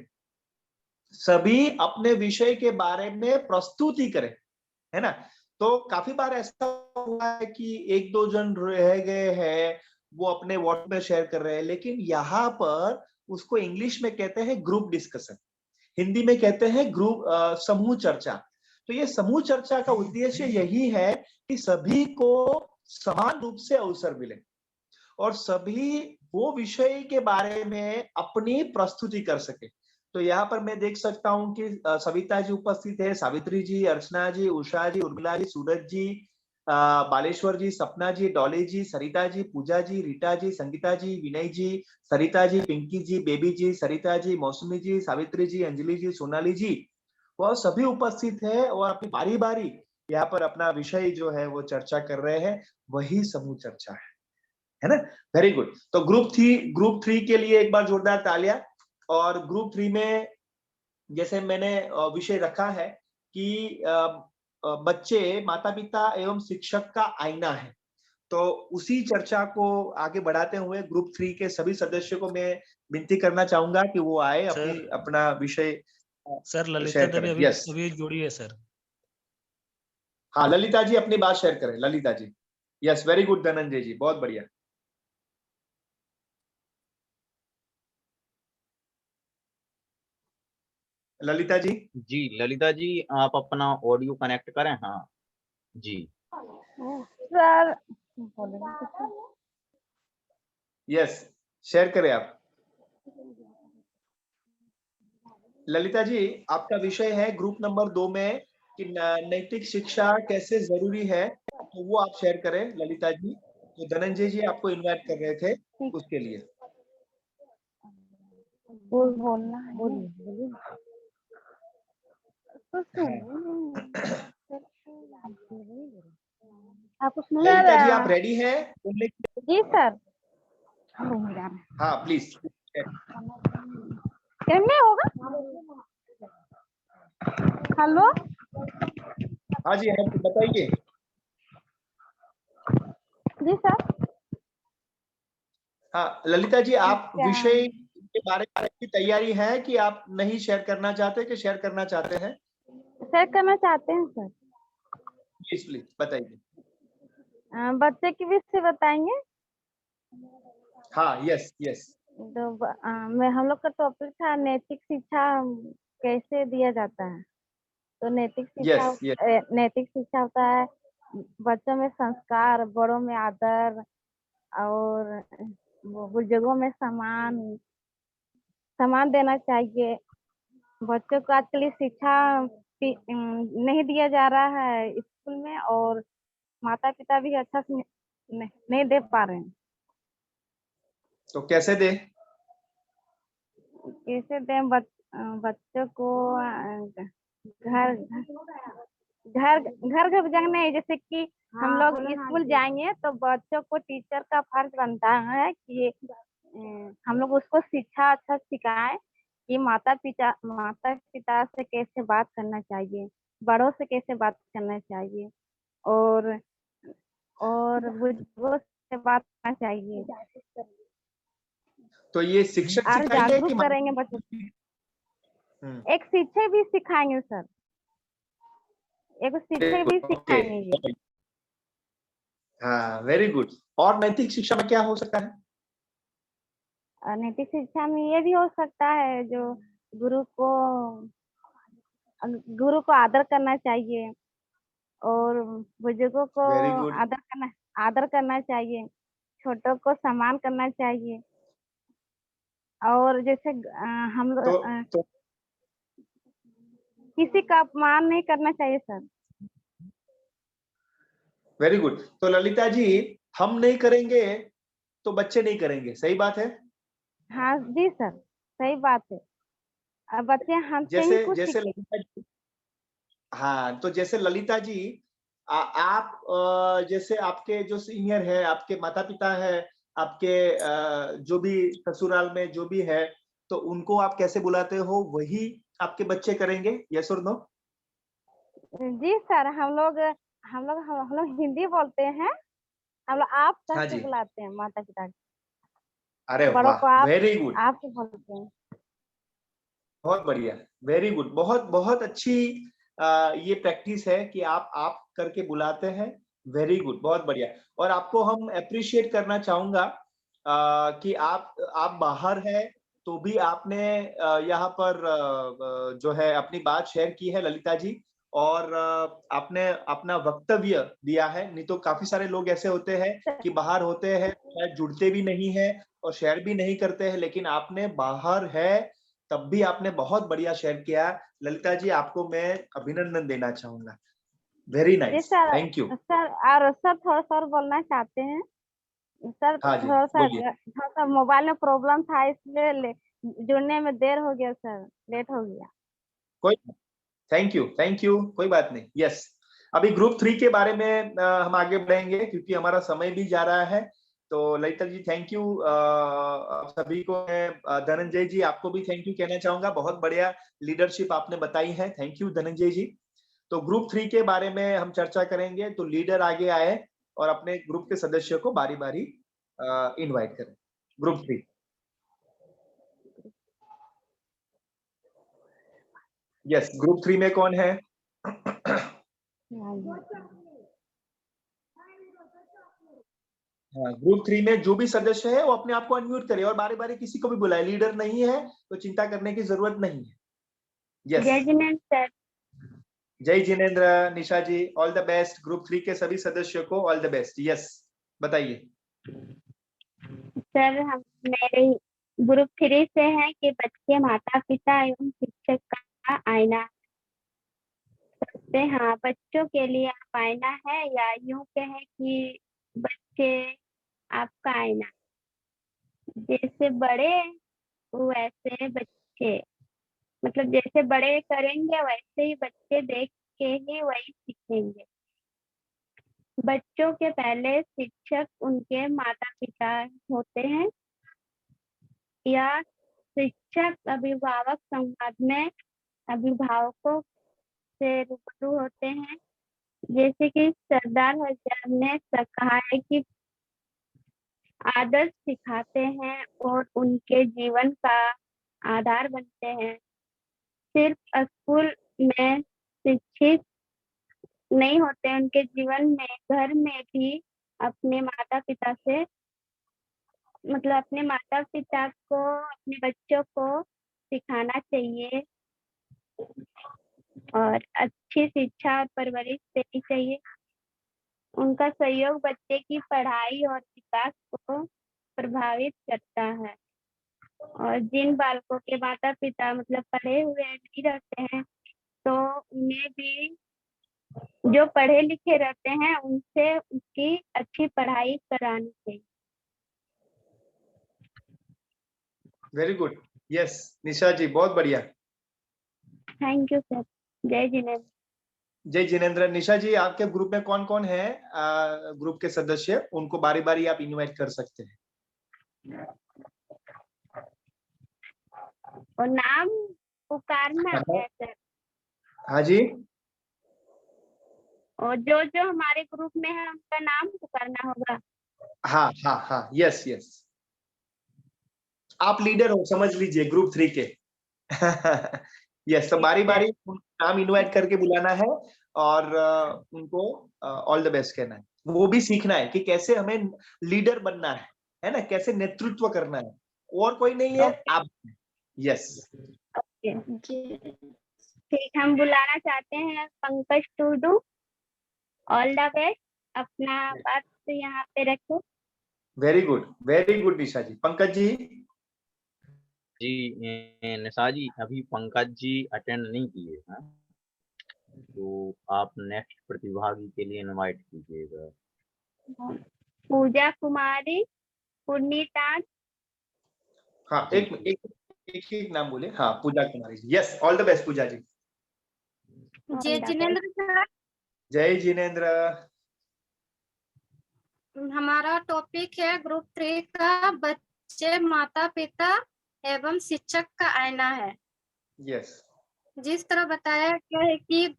सभी अपने विषय के बारे में प्रस्तुति करें, है ना। तो काफी बार ऐसा हुआ है कि एक दो जन रह गए हैं, वो अपने व्हाट्सएप में शेयर कर रहे हैं, लेकिन यहाँ पर उसको इंग्लिश में कहते हैं ग्रुप डिस्कशन, हिंदी में कहते हैं ग्रुप समूह चर्चा। तो ये समूह चर्चा का उद्देश्य यही है कि सभी को समान रूप से अवसर मिले और सभी वो विषय के बारे में अपनी प्रस्तुति कर सके। तो यहाँ पर मैं देख सकता हूँ कि सविता जी उपस्थित है, सावित्री जी, अर्चना जी, उषा जी, उर्मिला जी, सूरज जी, बालेश्वर जी, सपना जी, डॉली जी, सरिता जी, पूजा जी, रीटा जी, संगीता जी, विनय जी, सरिता जी, पिंकी जी, बेबी जी, सरिता जी, मौसमी जी, सावित्री जी, अंजलि जी, सोनाली जी, वह सभी उपस्थित है और अपनी बारी बारी यहाँ पर अपना विषय जो है वो चर्चा कर रहे हैं, वही समूह चर्चा है ना। Very good. तो ग्रुप 3 के लिए एक बार जोरदार तालियां। और ग्रुप 3 में जैसे मैंने विषय रखा है कि बच्चे माता पिता एवं शिक्षक का आईना है। तो उसी चर्चा को आगे बढ़ाते हुए ग्रुप 3 के सभी सदस्यों को मैं विनती करना चाहूंगा कि वो आए अपना विषय सर ललिता शेयर देवी करें। अभी यस अभी जुड़ी है सर। हाँ ललिता जी अपनी बात शेयर करें। Lalita ji. Yes very good Dhananjay जी, बहुत बढ़िया। ललिता जी। जी ललिता जी, आप अपना ऑडियो कनेक्ट करें। हाँ जी सर। यस शेयर करें आप। ललिता जी आपका विषय है ग्रुप नंबर 2 में कि नैतिक शिक्षा कैसे जरूरी है, तो वो आप शेयर करें ललिता जी। तो धनंजय जी आपको इनवाइट कर रहे थे उसके लिए। बोलना है। बोलिए। आपको सुना ललिता जी आप रेडी हैं बोलने के लिए? जी सर। हाँ प्लीज। कैसे होगा? हेलो। हाँ जी बताइए। जी सर। हाँ ललिता जी, आप अच्छा। विषय के बारे में की तैयारी है कि आप नहीं शेयर करना चाहते कि शेयर करना चाहते हैं? शेयर करना चाहते हैं सर। प्लीज प्लीज बताइए। बच्चे के विषय बताएंगे। हाँ यस यस। तो मैं हम लोग का टॉपिक था नैतिक शिक्षा कैसे दिया जाता है। तो यस यस। नैतिक शिक्षा होता है बच्चों में संस्कार, बड़ों में आदर और बुजुर्गों में सम्मान देना चाहिए। बच्चों को आजकल ये शिक्षा नहीं दिया जा रहा है स्कूल में, और माता पिता भी अच्छा से नहीं दे पा रहे हैं। तो कैसे दे? कैसे दें बच्चों को घर घर घर घर जाने, जैसे कि हम लोग स्कूल जाएंगे तो बच्चों को टीचर का फर्ज बनता है कि हम लोग उसको शिक्षा अच्छा सिखाएं कि माता पिता से कैसे बात करना चाहिए, बड़ों से कैसे बात करना चाहिए, और बुजुर्गों से बात करना चाहिए। तो ये शिक्षक और सिखाएंगे कि जागरूक करेंगे बच्चों को। हम्म। एक शिक्षक भी सिखाएंगे सर, एक शिक्षक भी ओके। सिखाएंगे ये। हाँ वेरी गुड। और नैतिक शिक्षा में क्या हो सकता है? नैतिक शिक्षा में ये भी हो सकता है जो गुरु को आदर करना चाहिए, और बुजुर्गों को वेरी गुड। आदर करना चाहिए, छोटों को सम्मान करना चाहिए, और जैसे हम लोग तो किसी का अपमान नहीं करना चाहिए सर। Very good. तो ललिता जी, हम नहीं करेंगे तो बच्चे नहीं करेंगे, सही बात है? हाँ जी सर, सही बात है। अब बच्चे हमसे ही जैसे कुछ जैसे ललिता जी, हाँ तो जैसे ललिता जी आप जैसे आपके जो सीनियर है, आपके माता पिता है, आपके जो भी ससुराल में जो भी है, तो उनको आप कैसे बुलाते हो वही आपके बच्चे करेंगे, यस और नो? जी सर, हम लोग हिंदी बोलते हैं। हम लोग आप कह हाँ के जी। बुलाते हैं माता पिता को। अरे बड़ों वाह, को आप वेरी गुड, से बोलते हैं। बहुत बढ़िया, वेरी गुड। बहुत बहुत अच्छी ये प्रैक्टिस है कि आप करके बुलाते हैं। वेरी गुड, बहुत बढ़िया। और आपको हम अप्रिशिएट करना चाहूंगा कि आप बाहर है तो भी आपने यहाँ पर जो है अपनी बात शेयर की है ललिता जी, और आपने अपना वक्तव्य दिया है। नहीं तो काफी सारे लोग ऐसे होते हैं कि बाहर होते हैं, शायद जुड़ते भी नहीं है और शेयर भी नहीं करते हैं, लेकिन आपने बाहर है तब भी आपने बहुत बढ़िया शेयर किया। ललिता जी, आपको मैं अभिनंदन देना चाहूंगा। वेरी जी nice, sir. Thank you. Sir और सर थोड़ा सा और बोलना चाहते हैं सर। हाँ जी, बोलिए। थोड़ा सा मोबाइल में प्रॉब्लम था, इसलिए जुड़ने में देर हो गया सर, लेट हो गया। कोई थैंक यू, कोई बात नहीं। यस, अभी ग्रुप 3 के बारे में हम आगे बढ़ेंगे क्योंकि हमारा समय भी जा रहा है। तो ललिता जी थैंक यू। सभी को मैं धनंजय जी आपको भी थैंक यू कहना चाहूंगा, बहुत बढ़िया लीडरशिप आपने बताई है। थैंक यू धनंजय जी। तो ग्रुप 3 के बारे में हम चर्चा करेंगे, तो लीडर आगे आए और अपने ग्रुप के सदस्यों को बारी बारी इनवाइट करें। ग्रुप 3। यस, ग्रुप 3 में कौन है? हाँ, ग्रुप 3 में जो भी सदस्य है वो अपने आप को अनम्यूट करे और बारी बारी किसी को भी बुलाए। लीडर नहीं है तो चिंता करने की जरूरत नहीं है। यस, जय जिनेन्द्र सर। जय जिनेन्द्र। निशा जी, ऑल द बेस्ट। ग्रुप 3 के सभी सदस्यों को ऑल द बेस्ट। यस, बताइए। सर हम मेरे ग्रुप 3 से हैं कि बच्चे माता पिता एवं शिक्षक का आईना सकते। हाँ, बच्चों के लिए आप आईना है, या यूं कहें कि बच्चे आपका आईना। जैसे बड़े वैसे बच्चे, मतलब जैसे बड़े करेंगे वैसे ही बच्चे देख के ही वही सीखेंगे। बच्चों के पहले शिक्षक उनके माता पिता होते हैं, या शिक्षक अभिभावक संवाद में अभिभावकों से रूबरू होते हैं। जैसे कि सरदार हजरत ने कहा है कि आदर्श सिखाते हैं और उनके जीवन का आधार बनते हैं। सिर्फ स्कूल में शिक्षित नहीं होते, उनके जीवन में घर में भी अपने माता पिता से मतलब अपने माता पिता को अपने बच्चों को सिखाना चाहिए और अच्छी शिक्षा और परवरिश देनी चाहिए। उनका सहयोग बच्चे की पढ़ाई और विकास को प्रभावित करता है। और जिन बालकों के माता पिता मतलब पढ़े हुए नहीं रहते हैं, तो उन्हें भी जो पढ़े लिखे रहते हैं उनसे उसकी अच्छी पढ़ाई करानी चाहिए। Very good. यस निशा जी, बहुत बढ़िया। Thank you sir. जय जिनेंद्र। जय जिनेंद्र। निशा जी, आपके ग्रुप में कौन कौन है ग्रुप के सदस्य? उनको बारी बारी आप इनवाइट कर सकते हैं। और नाम पुकारना है सर। हाँ जी। और जो जो हमारे ग्रुप में है उनका नाम पुकारना होगा। हाँ हाँ हाँ, यस यस। आप लीडर हो, समझ लीजिए ग्रुप 3 के। यस, तो बारी बारी नाम इनवाइट करके बुलाना है और उनको ऑल द बेस्ट कहना है। वो भी सीखना है कि कैसे हमें लीडर बनना है ना, कैसे नेतृत्व करना है। और कोई नहीं है, आप। यस ठीक, हम बुलाना चाहते हैं Pankaj Tudu. All the best. अपना बात यहाँ पे रखो। Very good Nisha ji. पंकज जी। जी निशा जी, अभी पंकज जी अटेंड नहीं किए हैं, तो आप नेक्स्ट प्रतिभागी के लिए इनवाइट कीजिएगा। पूजा कुमारी, पुनीता। हाँ, एक नाम बोले। हाँ, पूजा Kumari ji. Yes, all the best पूजा जी। जय जिनेंद्र सर। जय जिनेंद्र। हमारा टॉपिक है ग्रुप 3 का बच्चे, माता पिता एवं शिक्षक का आईना है। यस। जिस तरह बताया गया है कि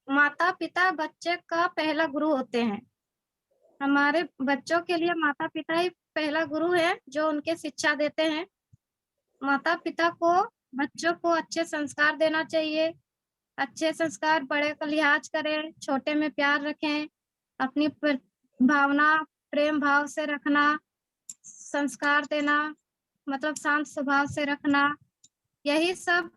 माता पिता बच्चे का पहला गुरु होते हैं। हमारे बच्चों के लिए माता पिता ही पहला गुरु है जो उनके शिक्षा देते हैं। माता पिता को बच्चों को अच्छे संस्कार देना चाहिए। अच्छे संस्कार, बड़े का लिहाज करें, छोटे में प्यार रखें, अपनी भावना प्रेम भाव से रखना, संस्कार देना मतलब शांत स्वभाव से रखना, यही सब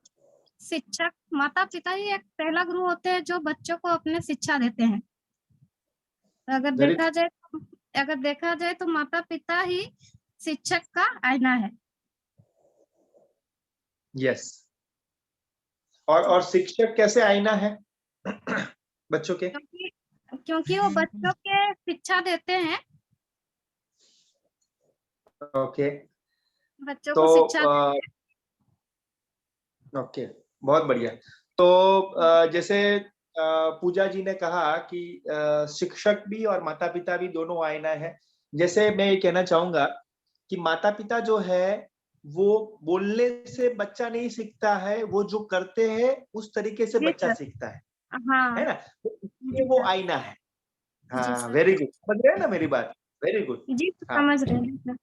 शिक्षक माता पिता ही एक पहला गुरु होते हैं जो बच्चों को अपने शिक्षा देते हैं। अगर देखा जाए तो माता पिता ही शिक्षक का आईना है। यस। और शिक्षक कैसे आईना है बच्चों के? क्योंकि वो बच्चों के शिक्षा देते हैं। ओके। बच्चों को शिक्षा ओके, बहुत बढ़िया। तो जैसे पूजा जी ने कहा कि शिक्षक भी और माता पिता भी दोनों आईना है। जैसे मैं ये कहना चाहूंगा कि माता पिता जो है वो बोलने से बच्चा नहीं सीखता है, वो जो करते हैं उस तरीके से बच्चा सीखता है। हाँ। है ना? तो इसलिए वो आईना है। हाँ, वेरी गुड। समझ रहे हैं ना मेरी बात? Very good. जी, समझ रहे हैं।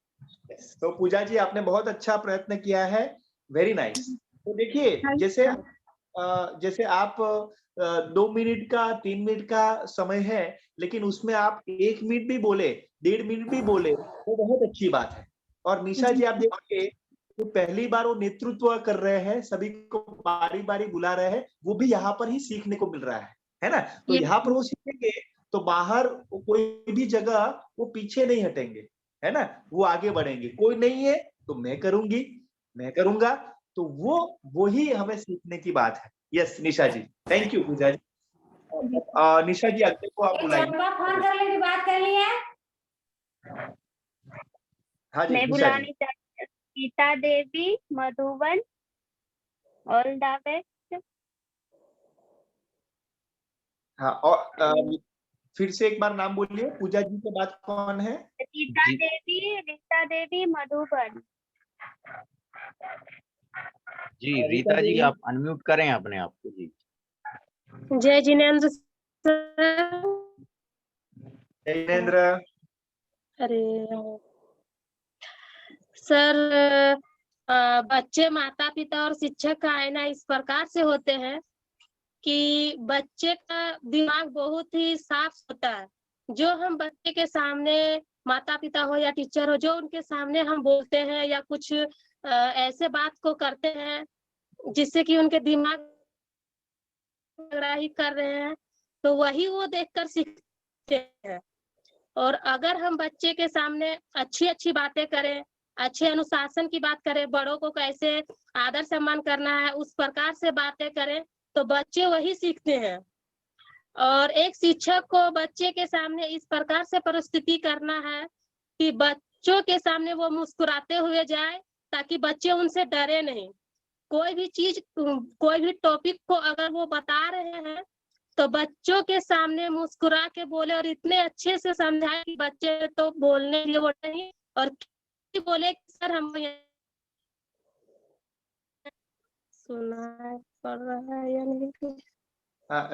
तो पूजा जी, आपने बहुत अच्छा प्रयत्न किया है। Very nice. तो देखिए, जैसे आप 2 मिनट का 3 मिनट का समय है, लेकिन उसमें आप 1 मिनट भी बोले, 1.5 मिनट भी बोले, वो बहुत अच्छी बात है। और निशा जी, आप देखिए, तो पहली बार वो नेतृत्व कर रहे हैं, सभी को बारी बारी बुला रहे हैं, वो भी यहाँ पर ही सीखने को मिल रहा है ना? तो यहाँ पर वो सीखेंगे तो बाहर कोई भी जगह वो पीछे नहीं हटेंगे, है ना? वो आगे बढ़ेंगे। कोई नहीं है तो मैं करूंगी, मैं करूंगा, तो वो ही हमें सीखने की बात है। Yes Nisha ji, thank you Pooja ji. Nisha ji, अगले को आप बुलाइए। फोन कर लेगी, बात कर ली है। हाँ जी, मैं निशा बुलानी जी। चाहती हूँ Geeta Devi, Madhuban. All the best. हाँ, और फिर से एक बार नाम बोलिए। पूजा जी के बाद कौन है? गीता देवी, रीता देवी, मधुबन। जी रीता जी, आप अनम्यूट करें अपने आप को। जी जय जिनेंद्र सर। जय जिनेंद्र। अरे सर बच्चे माता पिता और शिक्षक का आईना इस प्रकार से होते हैं कि बच्चे का दिमाग बहुत ही साफ होता है। जो हम बच्चे के सामने माता पिता हो या टीचर हो, जो उनके सामने हम बोलते हैं या कुछ ऐसे बात को करते हैं जिससे कि उनके दिमाग कर रहे हैं, तो वही वो देखकर सीखते हैं। और अगर हम बच्चे के सामने अच्छी अच्छी बातें करें, अच्छे अनुशासन की बात करें, बड़ों को कैसे आदर सम्मान करना है उस प्रकार से बातें करें, तो बच्चे वही सीखते हैं। और एक शिक्षक को बच्चे के सामने इस प्रकार से परिस्थिति करना है कि बच्चों के सामने वो मुस्कुराते हुए जाए, ताकि बच्चे उनसे डरे नहीं। कोई भी चीज, कोई भी टॉपिक को अगर वो बता रहे हैं तो बच्चों के सामने मुस्कुरा के बोले और इतने अच्छे से समझाए कि बच्चे तो बोलने के लिए वो नहीं, और बोले कि सर हम सुना पड़ रहा है या नहीं।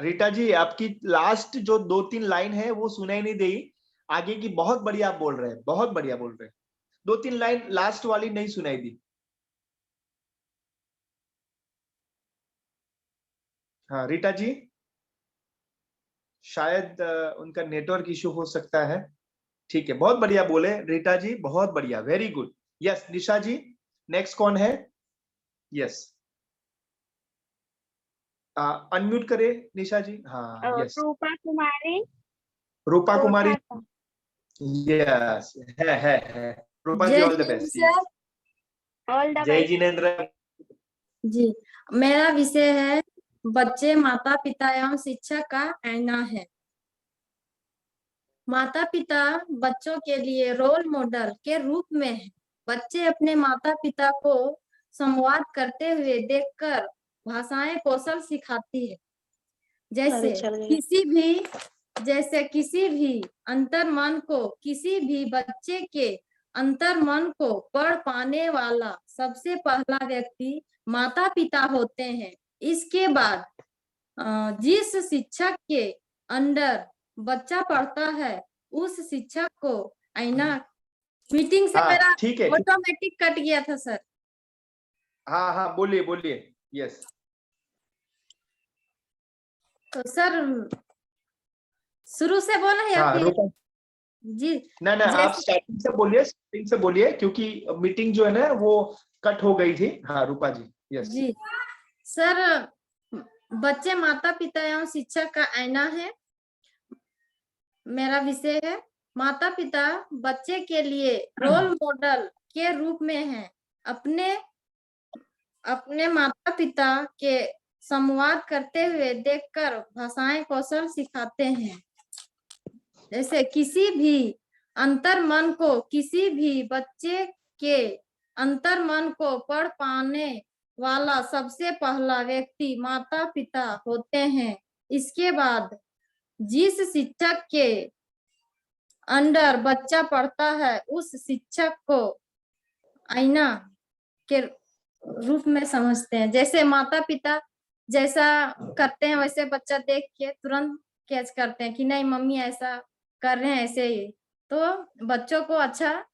रीटा जी, आपकी लास्ट जो 2-3 लाइन है वो सुनाई नहीं दी। आगे की बहुत बढ़िया आप बोल रहे हैं, बहुत बढ़िया बोल रहे हैं। 2-3 लाइन लास्ट वाली नहीं सुनाई दी। हाँ रीटा जी, शायद उनका नेटवर्क इशू हो सकता है। ठीक है, बहुत बढ़िया बोले रीटा जी, बहुत बढ़िया, वेरी गुड। यस निशा जी, नेक्स्ट कौन है? यस अनम्यूट करे निशा जी। हाँ यस, रूपा कुमारी। रूपा कुमारी, यस है। Rupa ji, all the best. All the जय बेस्ट। जिनेंद्र जी, मेरा विषय है बच्चे माता पिता एवं शिक्षक का आईना है। माता पिता बच्चों के लिए रोल मॉडल के रूप में है। बच्चे अपने माता पिता को संवाद करते हुए देखकर भाषाएं कौशल सिखाती है। जैसे किसी भी अंतर्मन को, किसी भी बच्चे के अंतर्मन को पढ़ पाने वाला सबसे पहला व्यक्ति माता पिता होते हैं। इसके बाद जिस शिक्षक के अंडर बच्चा पढ़ता है उस शिक्षक को आईना। मीटिंग से मेरा ठीक है, ऑटोमेटिक कट गया था सर। हाँ बोलिए। यस तो सर शुरू से बोला है हाँ, फिर? जी ना आप स्टार्टिंग से बोलिए क्योंकि मीटिंग जो है ना वो कट हो गई थी। हाँ रूपा जी, यस जी सर, बच्चे माता पिता एवं शिक्षक का आईना है। मेरा विषय है माता पिता बच्चे के लिए रोल मॉडल के रूप में हैं। अपने माता पिता के संवाद करते हुए देखकर भाषाएं कौशल सिखाते हैं। जैसे किसी भी अंतर्मन को, किसी भी बच्चे के अंतर्मन को पढ़ पाने वाला सबसे पहला व्यक्ति माता पिता होते हैं। इसके बाद जिस शिक्षक के अंडर बच्चा पढ़ता है उस शिक्षक को आईना के रूप में समझते हैं। जैसे माता पिता जैसा करते हैं वैसे बच्चा देख के तुरंत कैच करते हैं कि नहीं मम्मी ऐसा कर रहे हैं, ऐसे ही। तो बच्चों को अच्छा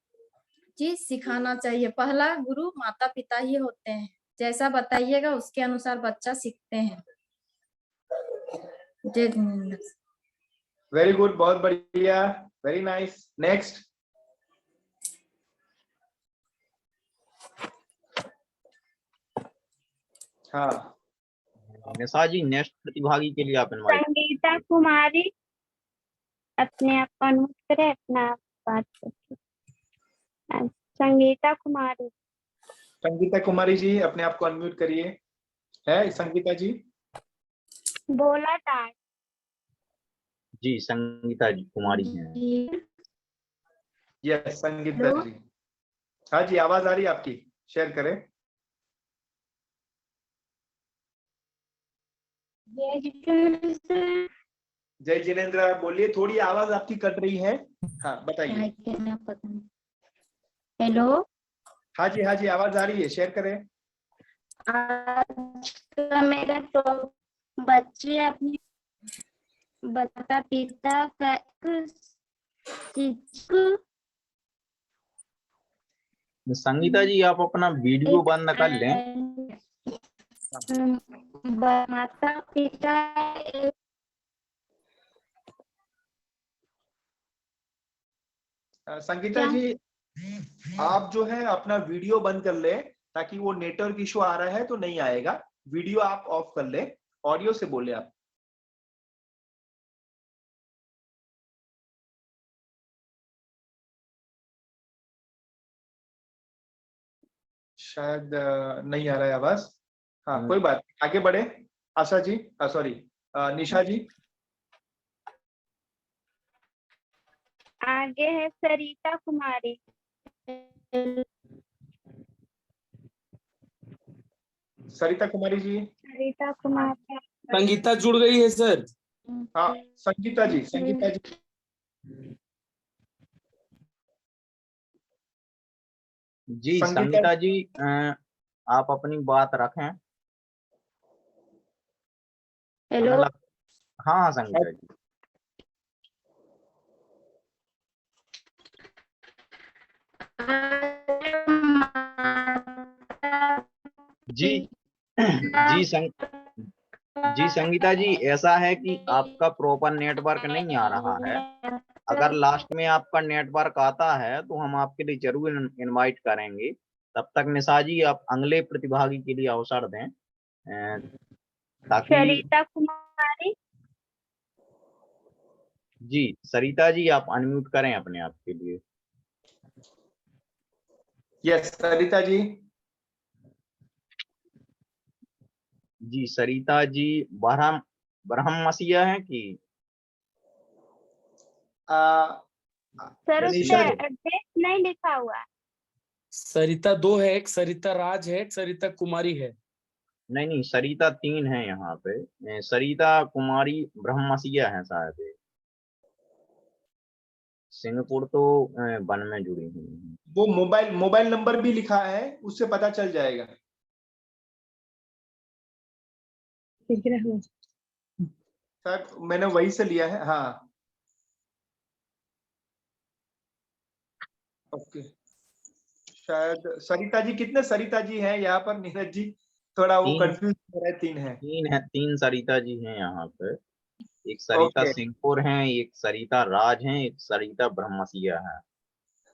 चीज सिखाना चाहिए। पहला गुरु माता पिता ही होते हैं। जैसा बताइएगा उसके अनुसार बच्चा सीखते हैं। वेरी गुड, बहुत बढ़िया, वेरी नाइस। नेक्स्ट हाँ निशा जी, नेक्स्ट प्रतिभागी के लिए आप इनवाइट। संगीता कुमारी, अपने आप को अनम्यूट करें, अपना आप बात करिए। संगीता कुमारी जी, अपने आप को अनम्यूट करिए। है संगीता जी? बोला था जी, संगीता जी कुमारी हैं। यस संगीता जी, हाँ जी आवाज आ रही है आपकी, शेयर करें। जय जिनेंद्र, बोलिए, थोड़ी आवाज आपकी कट रही है। हाँ बताइए। हेलो, हाँ जी आवाज आ रही है, शेयर करें। आज का मेरा तो बच्चे अपने माता पिता का शिक्षक संगीता जी आप अपना वीडियो बंद कर लें। माता पिता संगीता जी आप जो है अपना वीडियो बंद कर ले, ताकि वो नेटवर्क इशू आ रहा है तो नहीं आएगा। वीडियो आप ऑफ कर ले, ऑडियो से बोले आप। शायद नहीं आ रहा है आवाज। हाँ कोई बात नहीं, आगे बढ़े। आशा जी, सॉरी निशा जी। आगे है सरिता कुमारी। सरिता कुमारी जी। सरिता कुमारी। संगीता जुड़ गई है सर। हाँ संगीता जी, संगीता जी। जी संगीता जी आप अपनी बात रखें। हेलो। हाँ संगीता जी। जी जी संगीता जी, ऐसा है कि आपका प्रॉपर नेटवर्क नहीं आ रहा है। अगर लास्ट में आपका नेटवर्क आता है तो हम आपके लिए जरूर इनवाइट करेंगे। तब तक निशा जी आप अगले प्रतिभागी के लिए अवसर दें ताकि। सरिता कुमारी। जी सरिता जी आप अनम्यूट करें अपने आप के लिए। यस सरिता जी। जी सरिता जी ब्रह्मसिया है कि सर उसमें एड्रेस नहीं लिखा हुआ। सरिता 2 है, एक सरिता राज है, एक सरिता कुमारी है। नहीं सरिता 3 है यहाँ पे। सरिता कुमारी ब्रह्मसिया है शायद। सिंगापुर तो वन में जुड़ी हुई है। वो मोबाइल नंबर भी लिखा है, उससे पता चल जाएगा। सर मैंने वही से लिया है। हाँ ओके। शायद सरिता जी, कितने सरिता जी हैं यहाँ पर? नीरज जी थोड़ा वो कंफ्यूज हो रहा है। 3 है। 3 सरिता जी हैं यहाँ पे। एक सरिता सिंहपुर हैं, एक सरिता राज हैं, एक सरिता ब्रह्मसिया है।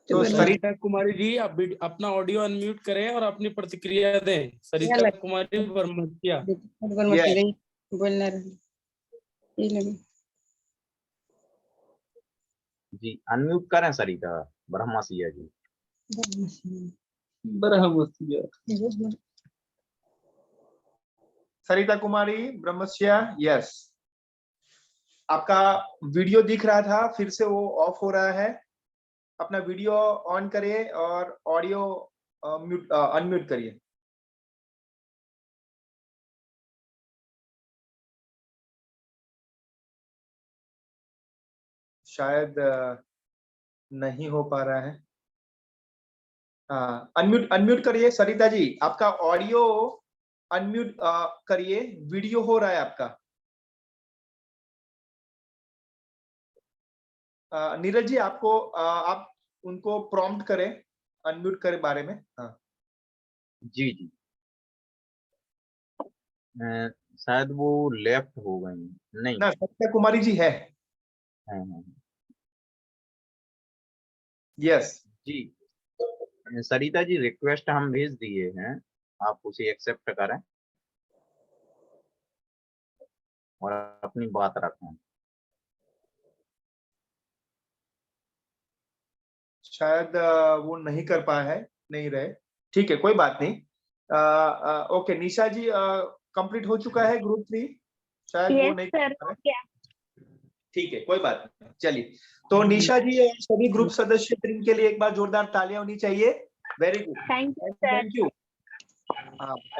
तो सरिता कुमारी जी आप अपना ऑडियो अनम्यूट करें और अपनी प्रतिक्रिया दें। सरिता कुमारी ब्रह्मसिया। जी अनम्यूट करें सरिता ब्रह्मसिया जी। सरिता कुमारी ब्रह्मसिया, यस। आपका वीडियो दिख रहा था, फिर से वो ऑफ हो रहा है। अपना वीडियो ऑन करिए और ऑडियो अनम्यूट करिए। शायद नहीं हो पा रहा है। हाँ अनम्यूट करिए सरिता जी। आपका ऑडियो अनम्यूट करिए, वीडियो हो रहा है आपका। नीरज जी आपको आप उनको प्रॉम्प्ट करें, अनम्यूट करें बारे में। हाँ जी जी शायद वो लेफ्ट हो गई। नहीं ना, सरिता कुमारी जी है। यस जी सरिता जी रिक्वेस्ट हम भेज दिए हैं, आप उसे एक्सेप्ट करें और अपनी बात रखें। शायद वो नहीं कर पाया है, नहीं रहे। ठीक है कोई बात नहीं। ओके निशा जी कंप्लीट हो चुका है ग्रुप 3। शायद वो नहीं कर पा रहे। ठीक है कोई बात नहीं। चलिए तो निशा जी और सभी ग्रुप सदस्य के लिए एक बार जोरदार तालियां होनी चाहिए। Very good, thank you.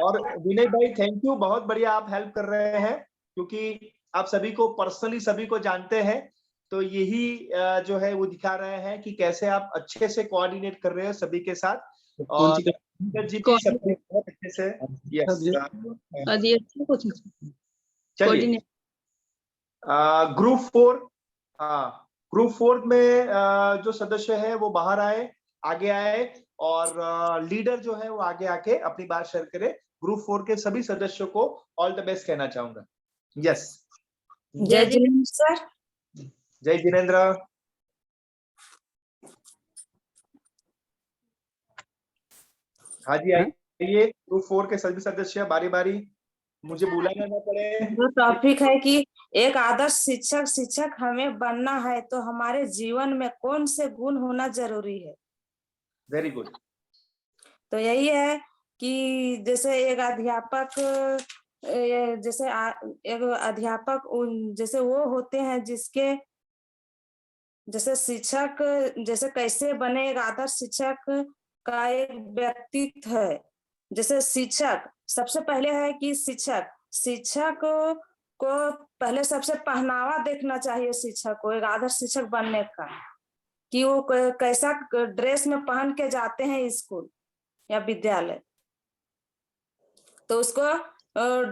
और विनय भाई थैंक यू, बहुत बढ़िया आप हेल्प कर रहे हैं, क्योंकि आप सभी को पर्सनली सभी को जानते हैं। तो यही जो है वो दिखा रहे हैं कि कैसे आप अच्छे से कोऑर्डिनेट कर रहे हो सभी के साथ। और जी भी सबके बहुत अच्छे से। चलिए ग्रुप 4। हाँ ग्रुप 4 में जो सदस्य है वो बाहर आए आगे आए और लीडर जो है वो आगे आके अपनी बात शेयर करे। ग्रुप 4 के सभी सदस्यों को ऑल द बेस्ट कहना चाहूंगा। यस, जय जिनेंद्र सर। जय जिनेंद्र। हाँ जी, आइए ग्रुप 4 के सभी सदस्य बारी बारी, मुझे बुलाना ना पड़े। जो टॉपिक है कि एक आदर्श शिक्षक हमें बनना है तो हमारे जीवन में कौन से गुण होना जरूरी है। Very good. तो यही है कि जैसे एक अध्यापक जैसे वो होते हैं जिसके जैसे शिक्षक जैसे कैसे बने, एक आदर्श शिक्षक का एक व्यक्तित्व है। जैसे शिक्षक सबसे पहले है कि शिक्षक को पहले सबसे पहनावा देखना चाहिए शिक्षक को, एक आदर्श शिक्षक बनने का, कि वो कैसा ड्रेस में पहन के जाते हैं स्कूल या विद्यालय। तो उसको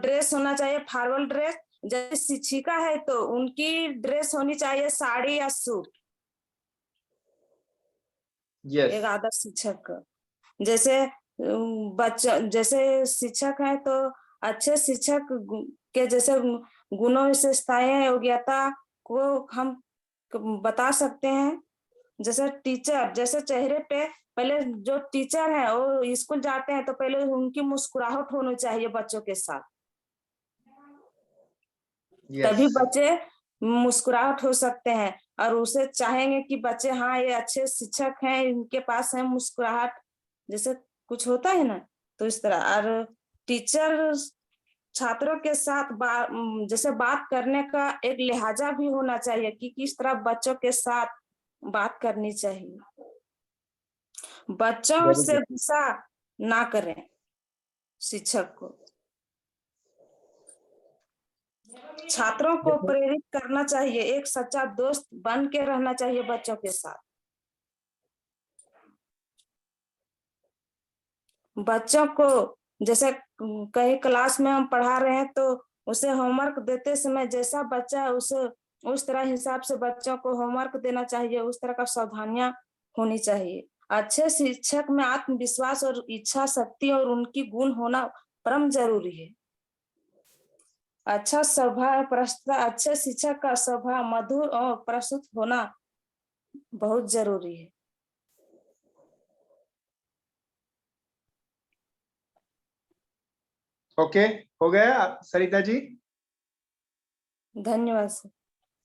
ड्रेस होना चाहिए फॉर्मल ड्रेस। जैसे शिक्षिका है तो उनकी ड्रेस होनी चाहिए साड़ी या सूट। yes. एक आदर्श शिक्षक का जैसे जैसे शिक्षक है तो अच्छे शिक्षक के जैसे गुणों विशेषताएं योग्यता को हम बता सकते हैं। जैसे टीचर, जैसे चेहरे पे पहले जो टीचर है वो स्कूल जाते हैं तो पहले उनकी मुस्कुराहट होनी चाहिए बच्चों के साथ। तभी बच्चे मुस्कुराहट हो सकते हैं और उसे चाहेंगे कि बच्चे हाँ ये अच्छे शिक्षक हैं, इनके पास है मुस्कुराहट, जैसे कुछ होता है ना, तो इस तरह। और टीचर छात्रों के साथ जैसे बात करने का एक लिहाजा भी होना चाहिए कि किस तरह बच्चों के साथ बात करनी चाहिए। बच्चों से गुस्सा ना करें शिक्षक को। छात्रों को प्रेरित करना चाहिए, एक सच्चा दोस्त बन के रहना चाहिए बच्चों के साथ। बच्चों को जैसे कहीं क्लास में हम पढ़ा रहे हैं तो उसे होमवर्क देते समय जैसा बच्चा है उसे उस तरह हिसाब से बच्चों को होमवर्क देना चाहिए, उस तरह का सावधानियां होनी चाहिए। अच्छे शिक्षक में आत्मविश्वास और इच्छा शक्ति और उनकी गुण होना परम जरूरी है। अच्छा स्वभाव अच्छे शिक्षक का स्वभाव मधुर और प्रस्तुत होना बहुत जरूरी है। ओके, हो गया सरिता जी? धन्यवाद sir.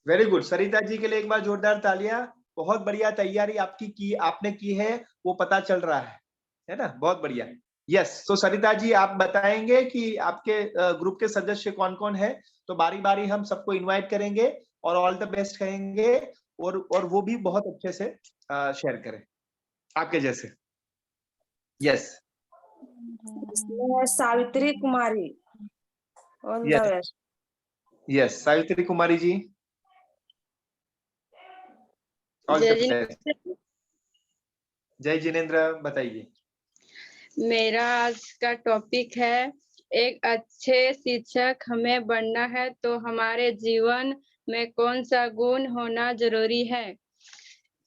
Very good. Sarita ji के लिए एक बार जोरदार तालियां। बहुत बढ़िया तैयारी आपने की है, वो पता चल रहा है ना? बहुत बढ़िया। यस, तो सरिता जी आप बताएंगे कि आपके ग्रुप के सदस्य कौन कौन है, तो बारी बारी हम सबको इनवाइट करेंगे और ऑल द बेस्ट कहेंगे और वो भी बहुत अच्छे से शेयर करें आपके जैसे। यस, सावित्री कुमारी। यस, सावित्री कुमारी जी। जय जिनेंद्र, बताइए। मेरा आज का टॉपिक है, एक अच्छे शिक्षक हमें बनना है तो हमारे जीवन में कौन सा गुण होना जरूरी है।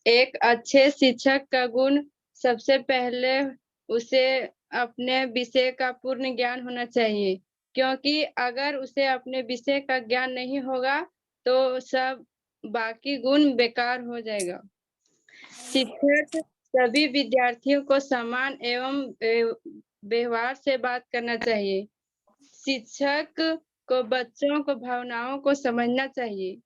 एक अच्छे शिक्षक का गुण, सबसे पहले उसे अपने विषय का पूर्ण ज्ञान होना चाहिए, क्योंकि अगर उसे अपने विषय का ज्ञान नहीं होगा तो सब बाकी गुण बेकार हो जाएगा। शिक्षक सभी विद्यार्थियों को समान एवं व्यवहार से बात करना चाहिए। शिक्षक को बच्चों को भावनाओं को समझना चाहिए।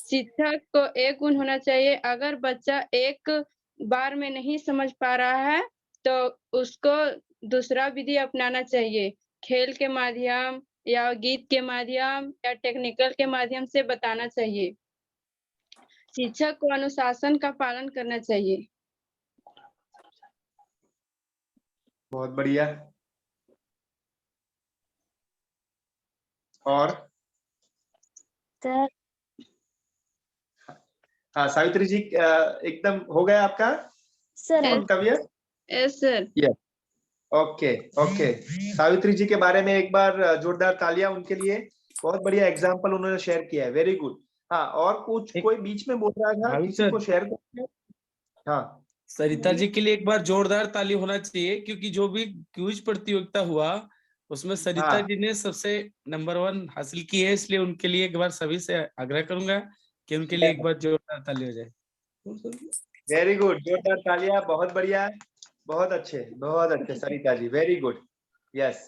शिक्षक को एक गुण होना चाहिए, अगर बच्चा एक बार में नहीं समझ पा रहा है तो उसको दूसरा विधि अपनाना चाहिए, खेल के माध्यम या गीत के माध्यम या टेक्निकल के माध्यम से बताना चाहिए। शिक्षक को अनुशासन का पालन करना चाहिए। बहुत बढ़िया। और सर हाँ सावित्री जी, एकदम हो गया आपका वक्तव्य? Yes sir. Okay okay, Savitri ji के बारे में एक बार जोरदार तालियां उनके लिए। बहुत बढ़िया एग्जाम्पल उन्होंने शेयर किया है, वेरी गुड। हाँ, और कोई बीच में बोल रहा था, किसी को शेयर करना है? हाँ सरिता जी के लिए एक बार जोरदार ताली होना चाहिए, क्योंकि जो भी क्विज प्रतियोगिता हुआ उसमें सरिता हाँ। जी ने सबसे नंबर 1 हासिल की है, इसलिए उनके लिए एक बार सभी से आग्रह करूंगा कि उनके लिए एक बार जोरदार ताली हो जाए। वेरी गुड, जोरदार तालियां, बहुत बढ़िया, बहुत अच्छे Sarita ji, very good, yes,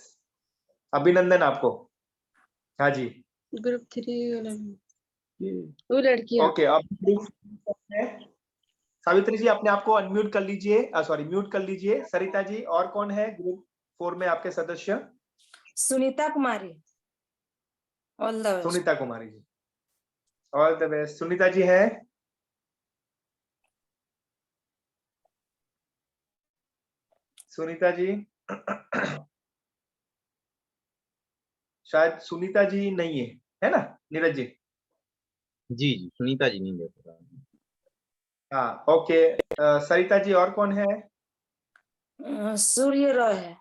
अभिनंदन आपको। हाँ जी, ग्रुप 3 वो लड़कियां। ओके, अब सावित्री जी अपने आप को अनम्यूट कर लीजिए, सॉरी म्यूट कर लीजिए। सरिता जी, और कौन है ग्रुप 4 में आपके सदस्य? Sunita Kumari, all the best. Sunita Kumari ji, all the best. Sunita ji है? सुनीता जी शायद सुनीता जी नहीं है ना नीरज जी? जी जी, सुनीता जी नहीं देख रहा। हाँ, ओके। सरिता जी, और कौन है? सूर्य रॉय है।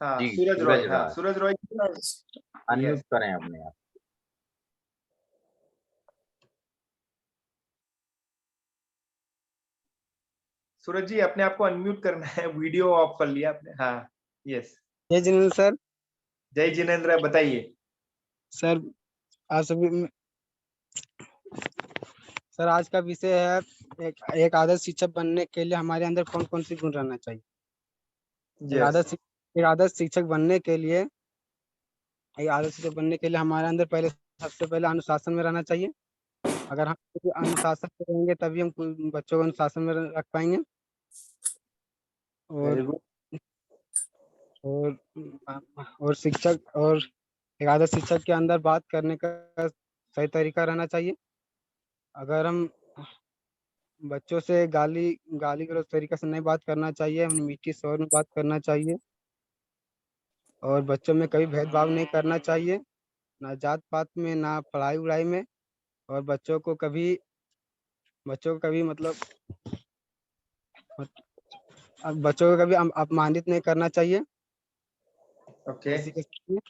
हाँ, जी, सूरज सूरज रॉय, हाँ, रॉय। सूरज रॉय। अनम्यूट करें अपने आप। सूरज जी अपने आप को अनम्यूट करना है, वीडियो ऑफ कर लिया आपने। हाँ, यस। जय जिनेंद्र सर। जय जिनेंद्र, बताइए सर आज सभी सर आज का विषय है एक आदर्श शिक्षक बनने के लिए हमारे अंदर कौन कौन सी गुण रहना चाहिए। एक आदर्श शिक्षक बनने के लिए हमारे अंदर सबसे पहले अनुशासन में रहना चाहिए। अगर हम अनुशासन में रहेंगे तभी हम बच्चों को अनुशासन में रख पाएंगे। और शिक्षक और एक आदर्श शिक्षक के अंदर बात करने का सही तरीका रहना चाहिए। अगर हम बच्चों से गाली गलौज तरीके से नहीं बात करना चाहिए, उन्हें मीठी स्वर में बात करना चाहिए और बच्चों में कभी भेदभाव नहीं करना चाहिए, ना जात पात में, ना पढ़ाई उड़ाई में। और बच्चों को कभी मतलब अपमानित नहीं करना चाहिए। ओके। किसी के सामने।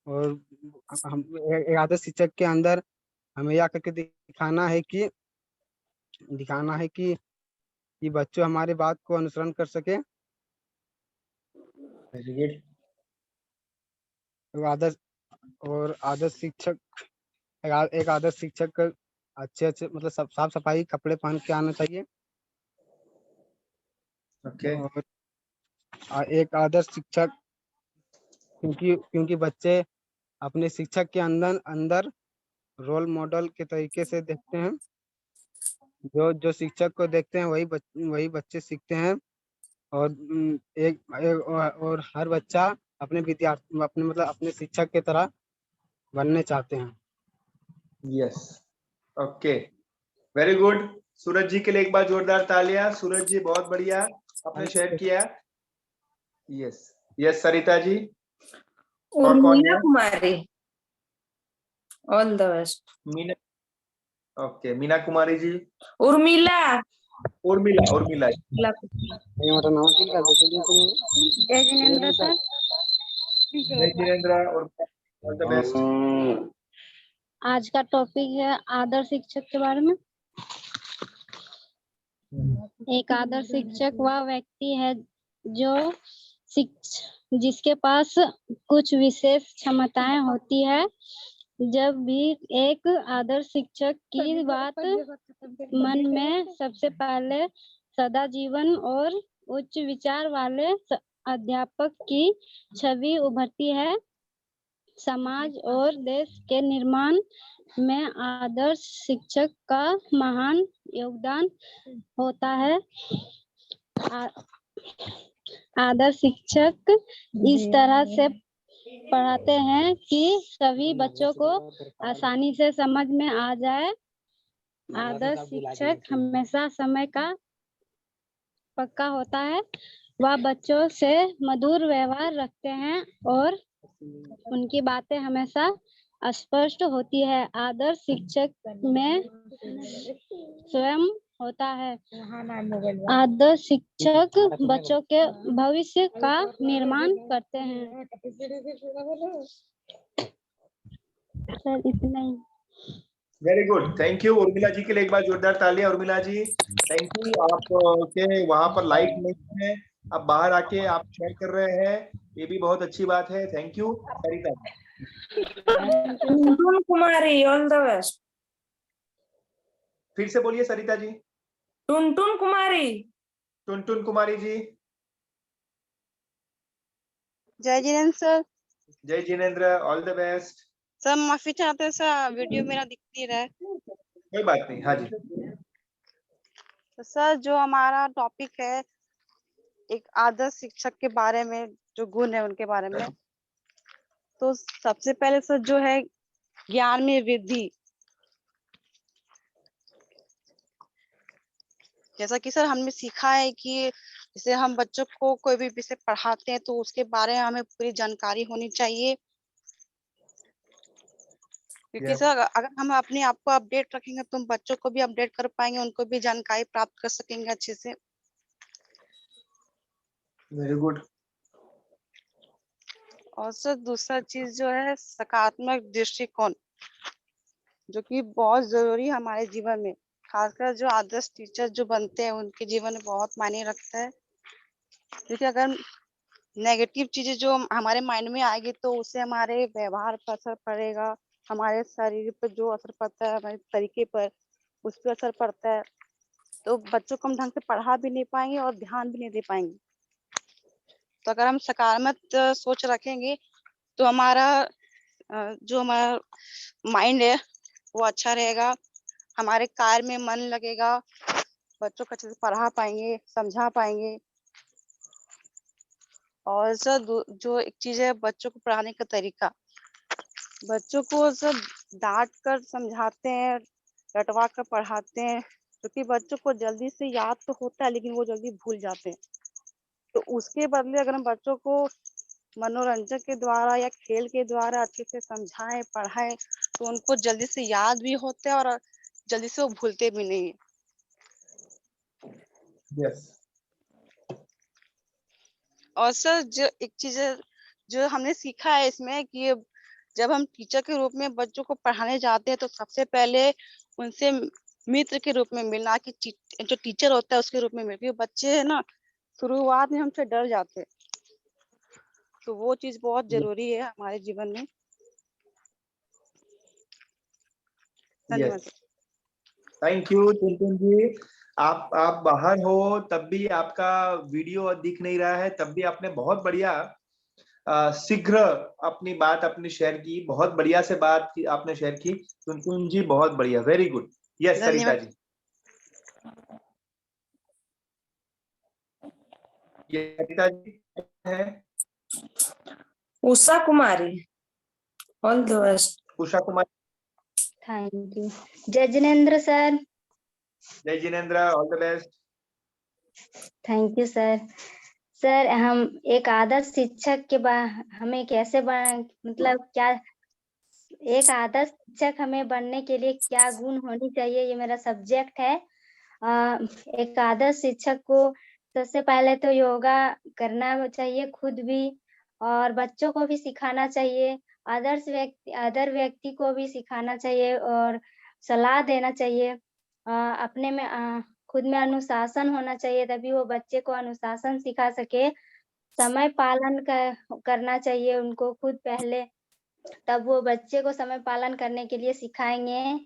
और हम एक आदर्श शिक्षक के अंदर हमें यह करके दिखाना है कि बच्चों हमारे बात को अनुसरण कर सके। आदर्श शिक्षक एक आदर्श शिक्षक अच्छे मतलब साफ सफाई कपड़े पहन के आना चाहिए। ओके। और एक आदर्श शिक्षक क्योंकि बच्चे अपने शिक्षक के अंदर रोल मॉडल के तरीके से देखते हैं। जो शिक्षक को देखते हैं वही बच्चे सीखते हैं। और और हर बच्चा अपने शिक्षक की तरह बनने चाहते हैं। Yes, okay, very good. Suraj ji के लिए एक बार जोरदार तालियां। सूरज जी बहुत बढ़िया आपने शेयर किया। Yes yes. सरिता जी, और कौन मीना है? Kumari, all the best. Meena, okay, Meena Kumari ji. Urmila. Urmila. जय जिनेंद्र सर। जय जिनेंद्र और ऑल द बेस्ट। आज का टॉपिक है आदर्श शिक्षक के बारे में। एक आदर्श शिक्षक वह व्यक्ति है जो जिसके पास कुछ विशेष क्षमताएं होती है। जब भी एक आदर्श शिक्षक की बात मन में सबसे पहले सदा जीवन और उच्च विचार वाले अध्यापक की छवि उभरती है। समाज और देश के निर्माण में आदर्श शिक्षक का महान योगदान होता है। आदर्श शिक्षक इस तरह से पढ़ाते हैं कि सभी बच्चों को आसानी से समझ में आ जाए। आदर्श शिक्षक हमेशा समय का पक्का होता है। वह बच्चों से मधुर व्यवहार रखते हैं और उनकी बातें हमेशा स्पष्ट होती है। आदर्श शिक्षक में स्वयं होता है। आदर्श शिक्षक बच्चों के भविष्य का निर्माण करते हैं। सर इतना ही। Very good, thank you. Urmila ji के लिए एक बार जोरदार तालियां। Urmila ji thank you. आप के वहां पर लाइट नहीं है, आप बाहर आके आप शेयर कर रहे हैं, ये भी बहुत अच्छी बात है। Thank you. Sarita ji Tuntun Kumari, all the best. फिर से बोलिए सरिता जी। टुनटुन कुमारी। टुनटुन कुमारी जी। जय जिनेन्द्र सर। जय Jinendra, all the best. Sir माफी चाहते हैं सर, वीडियो मेरा दिख नहीं रहा है। कोई बात नहीं, हाँ जी। तो सर जो हमारा टॉपिक है एक आदर्श शिक्षक के बारे में, जो गुण है उनके बारे में, तो सबसे पहले सर जो है ज्ञान में वृद्धि। जैसा कि सर हमने सीखा है कि जैसे हम बच्चों को कोई भी विषय पढ़ाते हैं तो उसके बारे में हमें पूरी जानकारी होनी चाहिए, क्योंकि सर अगर हम अपने आप को अपडेट रखेंगे तो हम बच्चों को भी अपडेट कर पाएंगे, उनको भी जानकारी प्राप्त कर सकेंगे अच्छे से। Very good. और सर दूसरा चीज जो है सकारात्मक दृष्टिकोण, जो कि बहुत जरूरी है हमारे जीवन में। खासकर जो आदर्श टीचर जो बनते हैं उनके जीवन में बहुत मायने रखता है, क्योंकि अगर नेगेटिव चीजें जो हमारे माइंड में आएगी तो उससे हमारे व्यवहार पर असर पड़ेगा, हमारे शरीर पर जो असर पड़ता है, हमारे तरीके पर उस पर असर पड़ता है, तो बच्चों को हम ढंग से पढ़ा भी नहीं पाएंगे और ध्यान भी नहीं दे पाएंगे। तो अगर हम सकारात्मक सोच रखेंगे तो हमारा जो हमारा माइंड है वो अच्छा रहेगा, हमारे कार्य में मन लगेगा, बच्चों को अच्छे से पढ़ा पाएंगे, समझा पाएंगे। और सर जो एक चीज है बच्चों को पढ़ाने का तरीका, बच्चों को सब डांट कर समझाते हैं, रटवा कर पढ़ाते हैं, क्योंकि बच्चों को जल्दी से याद तो होता है लेकिन वो जल्दी भूल जाते हैं। तो उसके बदले अगर हम बच्चों को मनोरंजन के द्वारा या खेल के द्वारा अच्छे से समझाएं, पढ़ाएं, तो उनको जल्दी से याद भी होता है और जल्दी से वो भूलते भी नहीं है। यस। और सर जो एक चीज है जो हमने सीखा है इसमें कि जब हम टीचर के रूप में बच्चों को पढ़ाने जाते हैं तो सबसे पहले उनसे मित्र के रूप में मिलना, कि जो टीचर होता है उसके रूप में मिलना। बच्चे है ना शुरुआत में हमसे डर जाते हैं, तो वो चीज बहुत जरूरी है हमारे जीवन में। धन्यवाद। थैंक यू टुनटुन जी। आप बाहर हो तब भी आपका वीडियो दिख नहीं रहा है, तब भी आपने बहुत बढ़िया शीघ्र अपनी बात अपनी शेयर की, बहुत बढ़िया से बात की आपने शेयर की। टुनटुन जी बहुत बढ़िया, very good. Yes Sarita ji. ये सरिता जी है। Usha Kumari, all the best. Usha Kumari. Thank you. जय जिनेन्द्र सर। जय Jinendra, all the best. Thank you sir. Sir हम एक आदर्श शिक्षक के हमें कैसे मतलब क्या एक आदर्श शिक्षक हमें बनने के लिए क्या गुण होनी चाहिए, ये मेरा सब्जेक्ट है। एक आदर्श शिक्षक को सबसे पहले तो योगा करना चाहिए खुद भी, और बच्चों को भी सिखाना चाहिए, अदर व्यक्ति को भी सिखाना चाहिए और सलाह देना चाहिए। अपने में खुद में अनुशासन होना चाहिए, तभी वो बच्चे को अनुशासन सिखा सके। समय पालन करना चाहिए उनको खुद पहले, तब वो बच्चे को समय पालन करने के लिए सिखाएंगे।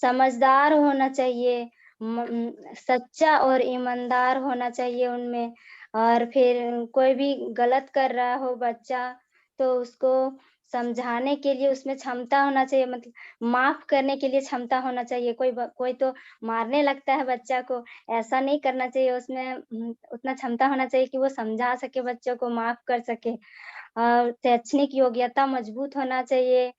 समझदार होना चाहिए, सच्चा और ईमानदार होना चाहिए उनमें। और फिर कोई भी गलत कर रहा हो बच्चा तो उसको समझाने के लिए उसमें क्षमता होना चाहिए, मतलब माफ करने के लिए क्षमता होना चाहिए। कोई तो मारने लगता है बच्चा को, ऐसा नहीं करना चाहिए, उसमें उतना क्षमता होना चाहिए कि वो समझा सके, बच्चों को माफ कर सके। शैक्षणिक योग्यता मजबूत होना चाहिए।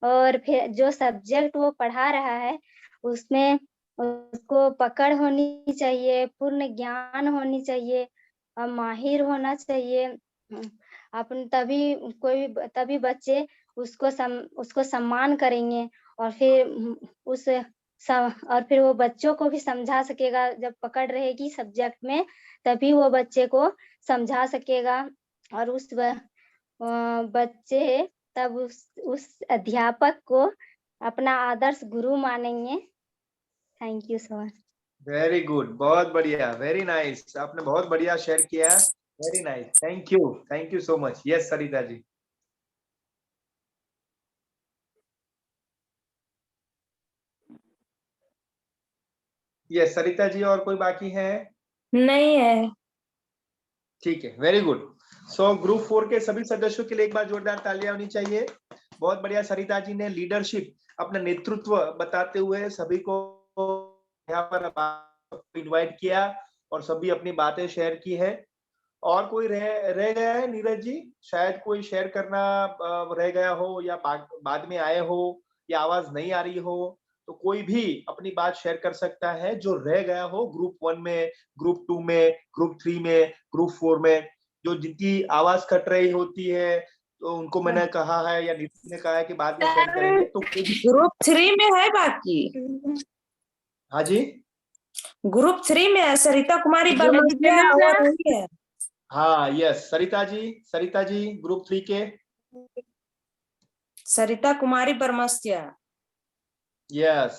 और फिर जो सब्जेक्ट वो पढ़ा रहा है उसमें उसको पकड़ होनी चाहिए, पूर्ण ज्ञान होनी चाहिए, माहिर होना चाहिए। तभी बच्चे उसको सम्मान करेंगे, और फिर वो बच्चों को भी समझा सकेगा। जब पकड़ रहेगी सब्जेक्ट में तभी वो बच्चे को समझा सकेगा, और उस बच्चे तब उस अध्यापक को अपना आदर्श गुरु मानेंगे। Thank you so much. Very good, बहुत बढ़िया, वेरी नाइस, आपने बहुत बढ़िया शेयर किया, very nice, thank you so much. Yes Sarita ji. Yes Sarita ji, और कोई बाकी है? नहीं है। ठीक है, वेरी गुड। सो ग्रुप 4 के सभी सदस्यों के लिए एक बार जोरदार तालियां होनी चाहिए। बहुत बढ़िया, सरिता जी ने लीडरशिप, अपना नेतृत्व बताते हुए सभी को यहाँ पर इनवाइट किया और सभी अपनी बातें शेयर की है। और कोई रह गया है नीरज जी? शायद कोई शेयर करना रह गया हो, या बाद में आए हो, या आवाज नहीं आ रही हो, तो कोई भी अपनी बात शेयर कर सकता है जो रह गया हो ग्रुप 1 में, ग्रुप 2 में, ग्रुप 3 में, ग्रुप 4 में, जो जिनकी आवाज कट रही होती है, तो उनको मैंने कहा है या नीति ने कहा है कि बाद में शेयर करेंगे, तो ग्रुप 3 में है बाकी। हाँ जी, ग्रुप 3 में है, सरिता कुमारी बरमसिया वो नहीं है। हाँ यस, सरिता जी ग्रुप 3 के। सरिता कुमारी बरमसिया यस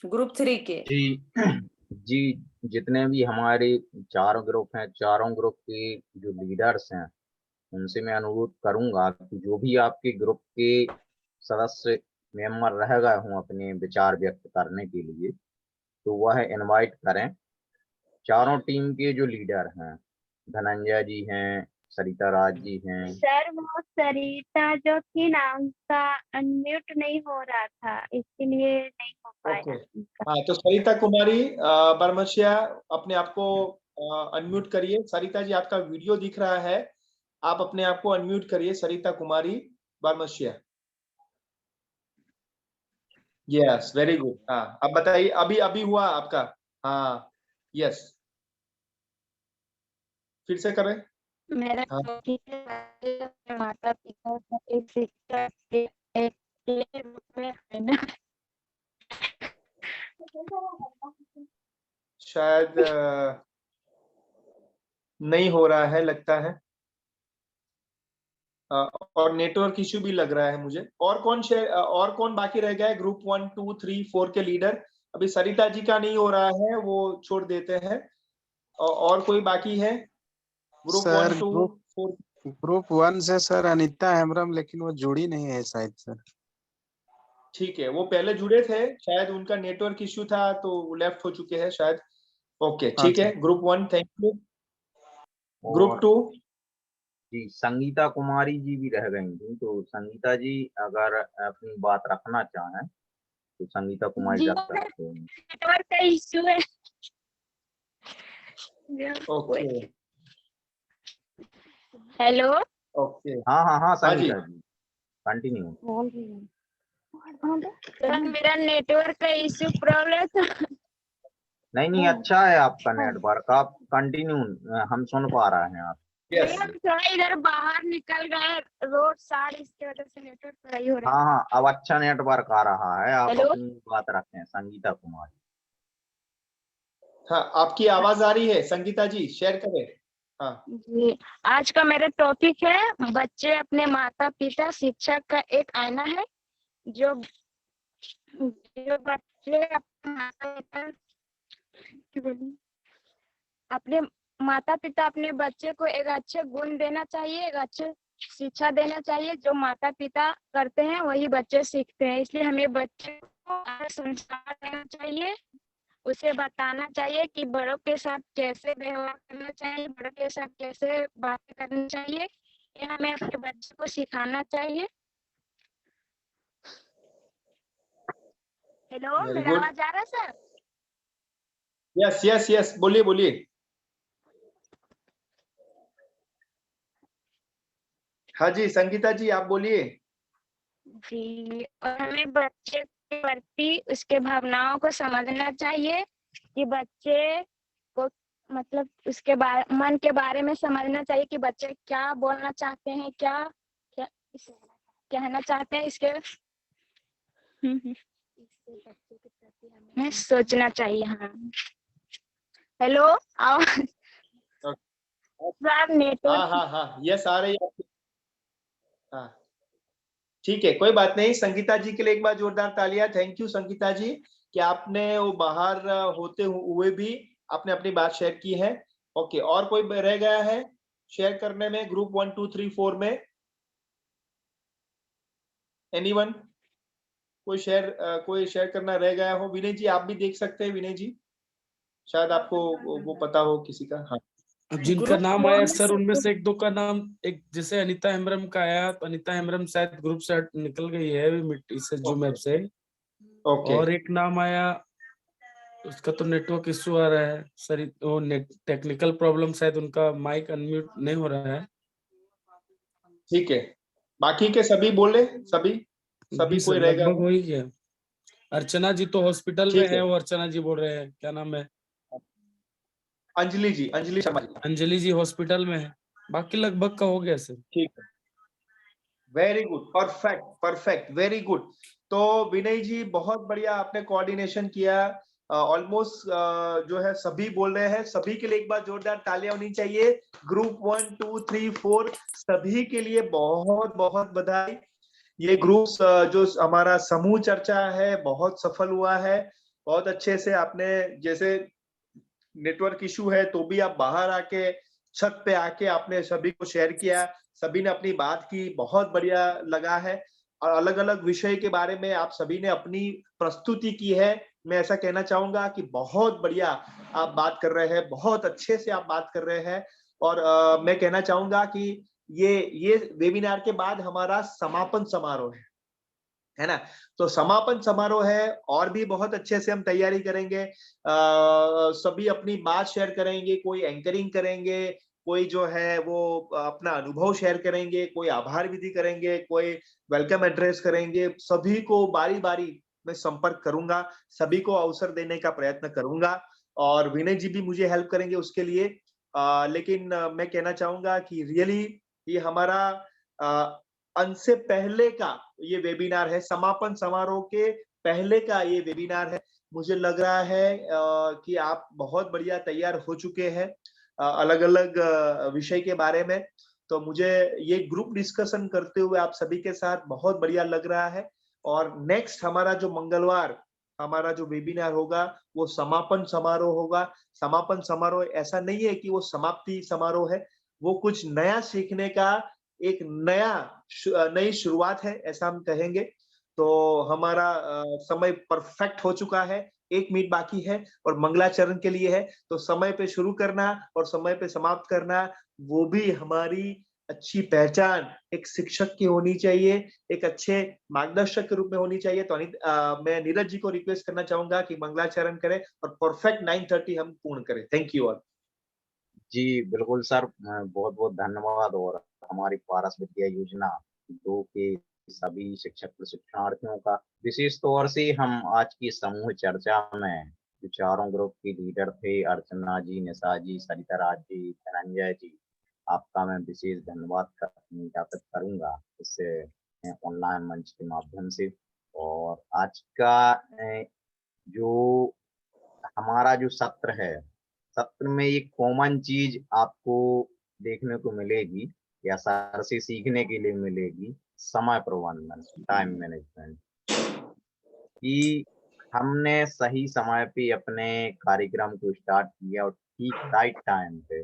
ग्रुप 3 के। जी, जितने भी हमारे चारों ग्रुप हैं, चारों ग्रुप के जो लीडर्स हैं, उनसे मैं अनुरोध करूंगा कि जो भी आपके ग्रुप के सदस्य मेंबर रह गए हों अपने विचार व्यक्त करने के लिए, तो वह इनवाइट करें। चारों टीम के जो लीडर हैं, धनंजय जी हैं, सरिता राज जी हैं। सर वो सरिता जो थी ना, उनका अनम्यूट नहीं हो रहा था, इसलिए नहीं हो पाया। ओके, हाँ तो सरिता कुमारी बरमसिया, अपने आप को अनम्यूट करिए। सरिता जी, आपका वीडियो दिख रहा है, आप अपने आप को अनम्यूट करिए। Sarita Kumari Baramsiya, yes very good. हाँ अब बताइए, अभी हुआ आपका? हाँ यस, फिर से करें। मेरा हाँ माता पिता का एक शिक्षक के एक रूप में है ना। शायद नहीं हो रहा है लगता है, और नेटवर्क इश्यू भी लग रहा है मुझे। और कौन बाकी रह गया है ग्रुप 1, 2, 3, 4 के लीडर? अभी सरिता जी का नहीं हो रहा है, वो छोड़ देते हैं। और कोई बाकी है ग्रुप 1, 2, 4? ग्रुप 1 से सर अनीता हेम्ब्रम, लेकिन वो जुड़ी नहीं है शायद सर। ठीक है, वो पहले जुड़े थे, शायद उनका नेटवर्क इश्यू था तो लेफ्ट हो चुके हैं शायद। ओके ठीक है, ग्रुप 1 थैंक यू। ग्रुप 2? जी, संगीता कुमारी जी भी रह गई थी, तो संगीता जी अगर अपनी बात रखना चाहें तो संगीता कुमारी जी रख सकते हैं। नेटवर्क का इश्यू है। Okay hello. ओके, हाँ हाँ जी, संगीता जी कंटिन्यू। सर मेरा नेटवर्क का इश्यू प्रॉब्लम था। नहीं अच्छा है आपका नेटवर्क, आप कंटिन्यू, हम सुन पा रहे हैं आप। यस हम थोड़ा इधर बाहर निकल गए, रोड साइड, इसकी वजह से नेटवर्क सही हो रहा है। हाँ अब अच्छा नेटवर्क आ रहा है, आप हेलो? अपनी बात रखें संगीता कुमारी। हाँ आपकी आवाज आ रही है संगीता जी, शेयर करें। हाँ जी, आज का मेरा टॉपिक है बच्चे अपने माता पिता शिक्षक का एक आईना है। जो बच्चे अपने माता पिता अपने बच्चे को एक अच्छे गुण देना चाहिए, एक अच्छे शिक्षा देना चाहिए। जो माता पिता करते हैं वही बच्चे सीखते हैं, इसलिए हमें बच्चे को संस्कार देना चाहिए। उसे बताना चाहिए कि बड़ों के साथ कैसे व्यवहार करना चाहिए, बड़ों के साथ कैसे बातें करनी चाहिए, ये हमें अपने बच्चे को सिखाना चाहिए। हेलो, वेरी मेरा गुड। आवाज आ रहा है सर? यस यस यस, बोलिए। हाँ जी संगीता जी, आप बोलिए। जी, और हमें बच्चे के प्रति उसके भावनाओं को समझना चाहिए कि बच्चे को मतलब उसके मन के बारे में समझना चाहिए कि बच्चे क्या बोलना चाहते हैं, क्या कहना चाहते हैं, इसके हमें सोचना चाहिए। हाँ हेलो, आओ सर नेटवर्क। हाँ यस आ रही है आपकी। हाँ ठीक है, कोई बात नहीं। संगीता जी के लिए एक बार जोरदार तालियां। थैंक यू संगीता जी कि आपने वो बाहर होते हुए भी आपने अपनी बात शेयर की है। ओके, और कोई रह गया है शेयर करने में ग्रुप 1 2 3 4 में? एनीवन? कोई शेयर करना रह गया हो? विनय जी आप भी देख सकते हैं। विनय जी शायद आपको वो पता हो किसी का। हाँ, जिनका ग्रुप नाम 4 आया में सर, उनमें सब से एक दो का नाम, एक जैसे अनीता हेम्ब्रम का आया, तो अनीता हेम्ब्रम शायद ग्रुप से निकल गई है मिट्टी से, जूम ऐप से। ओके और एक नाम आया, उसका तो नेटवर्क इश्यू आ रहा है सर, वो टेक्निकल प्रॉब्लम, शायद उनका माइक अनम्यूट नहीं हो रहा है। ठीक है, बाकी के सभी बोले? सभी जी सर, कोई रह गया लगभग हो? हो ही गया। अर्चना जी तो हॉस्पिटल में ठीक है, है, वो अर्चना जी बोल रहे हैं, क्या नाम है, अंजलि जी, अंजलि शर्मा जी। अंजलि जी हॉस्पिटल में है। बाकी लगभग का हो गया सर। ठीक है, very good, perfect perfect, very good. तो विनय जी बहुत बढ़िया आपने कोऑर्डिनेशन किया। ऑलमोस्ट जो है सभी बोल रहे हैं। सभी के लिए एक बार जोरदार तालियां होनी चाहिए। ग्रुप 1 2 3 4 सभी के लिए बहुत बहुत बधाई। ये ग्रुप जो हमारा समूह चर्चा है बहुत सफल हुआ है। बहुत अच्छे से आपने, जैसे नेटवर्क इशू है तो भी आप बाहर आके छत पे आके आपने सभी को शेयर किया। सभी ने अपनी बात की, बहुत बढ़िया लगा है। और अलग अलग विषय के बारे में आप सभी ने अपनी प्रस्तुति की है। मैं ऐसा कहना चाहूंगा कि बहुत बढ़िया आप बात कर रहे हैं, बहुत अच्छे से आप बात कर रहे हैं। और मैं कहना चाहूंगा कि ये वेबिनार के बाद हमारा समापन समारोह है ना। तो समापन समारोह है और भी बहुत अच्छे से हम तैयारी करेंगे। सभी अपनी बात शेयर करेंगे, कोई एंकरिंग करेंगे, कोई जो है वो अपना अनुभव शेयर करेंगे, कोई आभार विधि करेंगे, कोई वेलकम एड्रेस करेंगे। सभी को बारी बारी मैं संपर्क करूंगा, सभी को अवसर देने का प्रयत्न करूंगा। और विनय जी भी मुझे हेल्प करेंगे उसके लिए। लेकिन मैं कहना चाहूंगा कि रियली ये हमारा अंत से पहले का ये वेबिनार है, समापन समारोह के पहले का ये वेबिनार है। मुझे लग रहा है कि आप बहुत बढ़िया तैयार हो चुके हैं अलग अलग विषय के बारे में। तो मुझे ये ग्रुप डिस्कशन करते हुए आप सभी के साथ बहुत बढ़िया लग रहा है। और नेक्स्ट हमारा जो मंगलवार हमारा जो वेबिनार होगा वो समापन समारोह होगा। समापन समारोह ऐसा नहीं है कि वो समाप्ति समारोह है, वो कुछ नया सीखने का एक नई शुरुआत है, ऐसा हम कहेंगे। तो हमारा समय परफेक्ट हो चुका है, 1 मिनट बाकी है और मंगलाचरण के लिए है। तो समय पे शुरू करना और समय पे समाप्त करना, वो भी हमारी अच्छी पहचान एक शिक्षक की होनी चाहिए, एक अच्छे मार्गदर्शक के रूप में होनी चाहिए। तो मैं नीरज जी को रिक्वेस्ट करना चाहूंगा कि मंगलाचरण करें और परफेक्ट 9:30 हम पूर्ण करें। Thank you all. जी बिल्कुल सर, बहुत बहुत धन्यवाद। और हमारी पारस विद्या योजना 2 के सभी शिक्षक प्रशिक्षणार्थियों का विशेष तौर से हम आज की समूह चर्चा में जो चारों ग्रुप के लीडर थे, अर्चना जी, निशा जी, सरिता राज जी, धनंजय जी, आपका मैं विशेष धन्यवाद ज्ञापित करूंगा इससे ऑनलाइन मंच के माध्यम से। और आज का जो हमारा जो सत्र है, सत्र में एक कॉमन चीज आपको देखने को मिलेगी या सर से सीखने के लिए मिलेगी, समय प्रबंधन, टाइम मैनेजमेंट। कि हमने सही समय पे अपने कार्यक्रम को स्टार्ट किया और ठीक राइट टाइम पे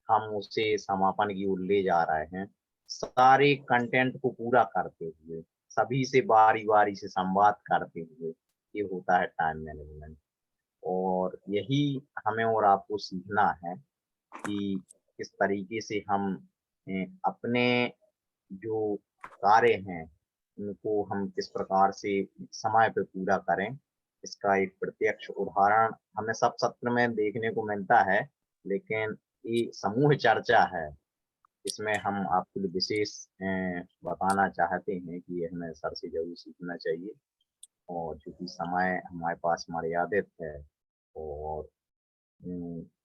हम उसे समापन की ओर ले जा रहे हैं, सारे कंटेंट को पूरा करते हुए, सभी से बारी बारी से संवाद करते हुए। ये होता है टाइम मैनेजमेंट। और यही हमें और आपको सीखना है कि किस तरीके से हम अपने जो कार्य हैं उनको हम किस प्रकार से समय पे पूरा करें। इसका एक प्रत्यक्ष उदाहरण हमें सब सत्र में देखने को मिलता है, लेकिन ये समूह चर्चा है, इसमें हम आपके लिए विशेष बताना चाहते हैं कि ये हमें सर से जरूर सीखना चाहिए। और चूंकि समय हमारे पास मर्यादित है और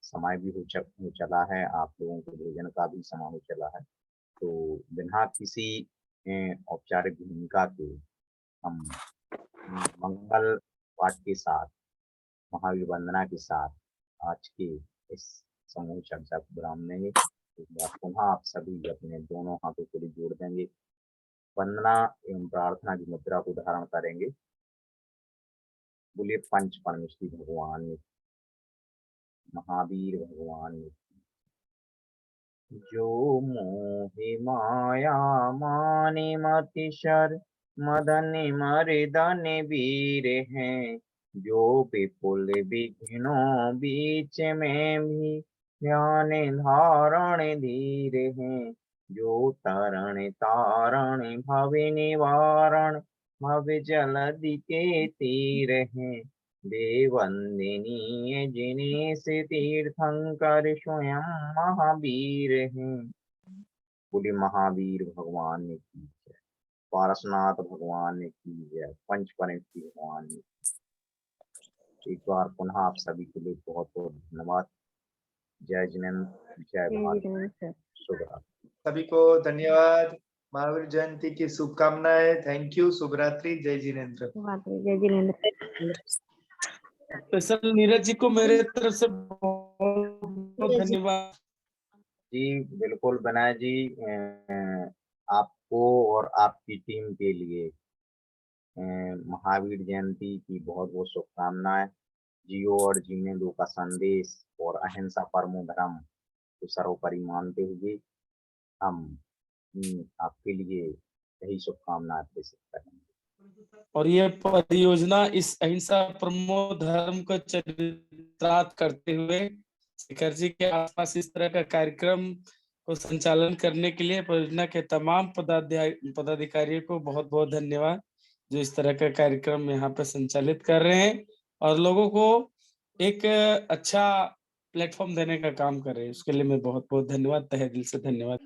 समय भी हो चला है, आप लोगों के भोजन का भी समय हो चला है, तो बिना किसी औपचारिक भूमिका के हम मंगल पाठ के साथ, महावीर वंदना के साथ आज के इस समूह चर्चा को विराम देंगे। एक बार पुनः आप सभी अपने दोनों हाथों को जोड़ देंगे। वंदना एवं प्रार्थना की मुद्रा को धारण करेंगे। बोलिए पंच परमेश्वरी भगवान ने, महावीर भगवान ने। जो मोहि माया माने मति शर मदन मर्दन वीर हैं, जो विपुल विघ्नों बीच में भी ध्यान धारण धीर हैं, जो तरण तारण भव निवारण भव जलधि के तीर हैं, वे वंदनीय जिने से तीर्थंकर स्वयं महावीर हैं। बोले महावीर भगवान ने की जय, पारसनाथ भगवान ने की जय, पंच परमेश्वरी भगवान ने। एक बार पुनः आप सभी के लिए बहुत बहुत धन्यवाद। जय जिनेन्द्र, जय भारत, शुभ रात्रि। सभी को धन्यवाद। महावीर जयंती की शुभकामनाएं। Thank you. शुभ रात्रि। जय जिनेन्द्र। जय जिनेन्द्र। स्पेशल नीरज जी को मेरे तरफ से बहुत धन्यवाद। जी बिल्कुल विनय जी, आपको और आपकी टीम के लिए महावीर जयंती की बहुत बहुत शुभकामनाएं। जियो और जीने दो का संदेश और अहिंसा परमो धर्म को सर्वोपरि मानते हुए हम आपके लिए यही शुभकामनाएं प्रेषित करेंगे। और ये परियोजना इस अहिंसा परमो धर्म को चरितार्थ करते हुए शेखर जी के आसपास इस तरह का कार्यक्रम को संचालन करने के लिए परियोजना के तमाम पदाधिकारियों को बहुत बहुत धन्यवाद, जो इस तरह का कार्यक्रम यहाँ पे संचालित कर रहे हैं और लोगों को एक अच्छा प्लेटफॉर्म देने का काम कर रहे हैं। उसके लिए मैं बहुत बहुत धन्यवाद, तहे दिल से धन्यवाद।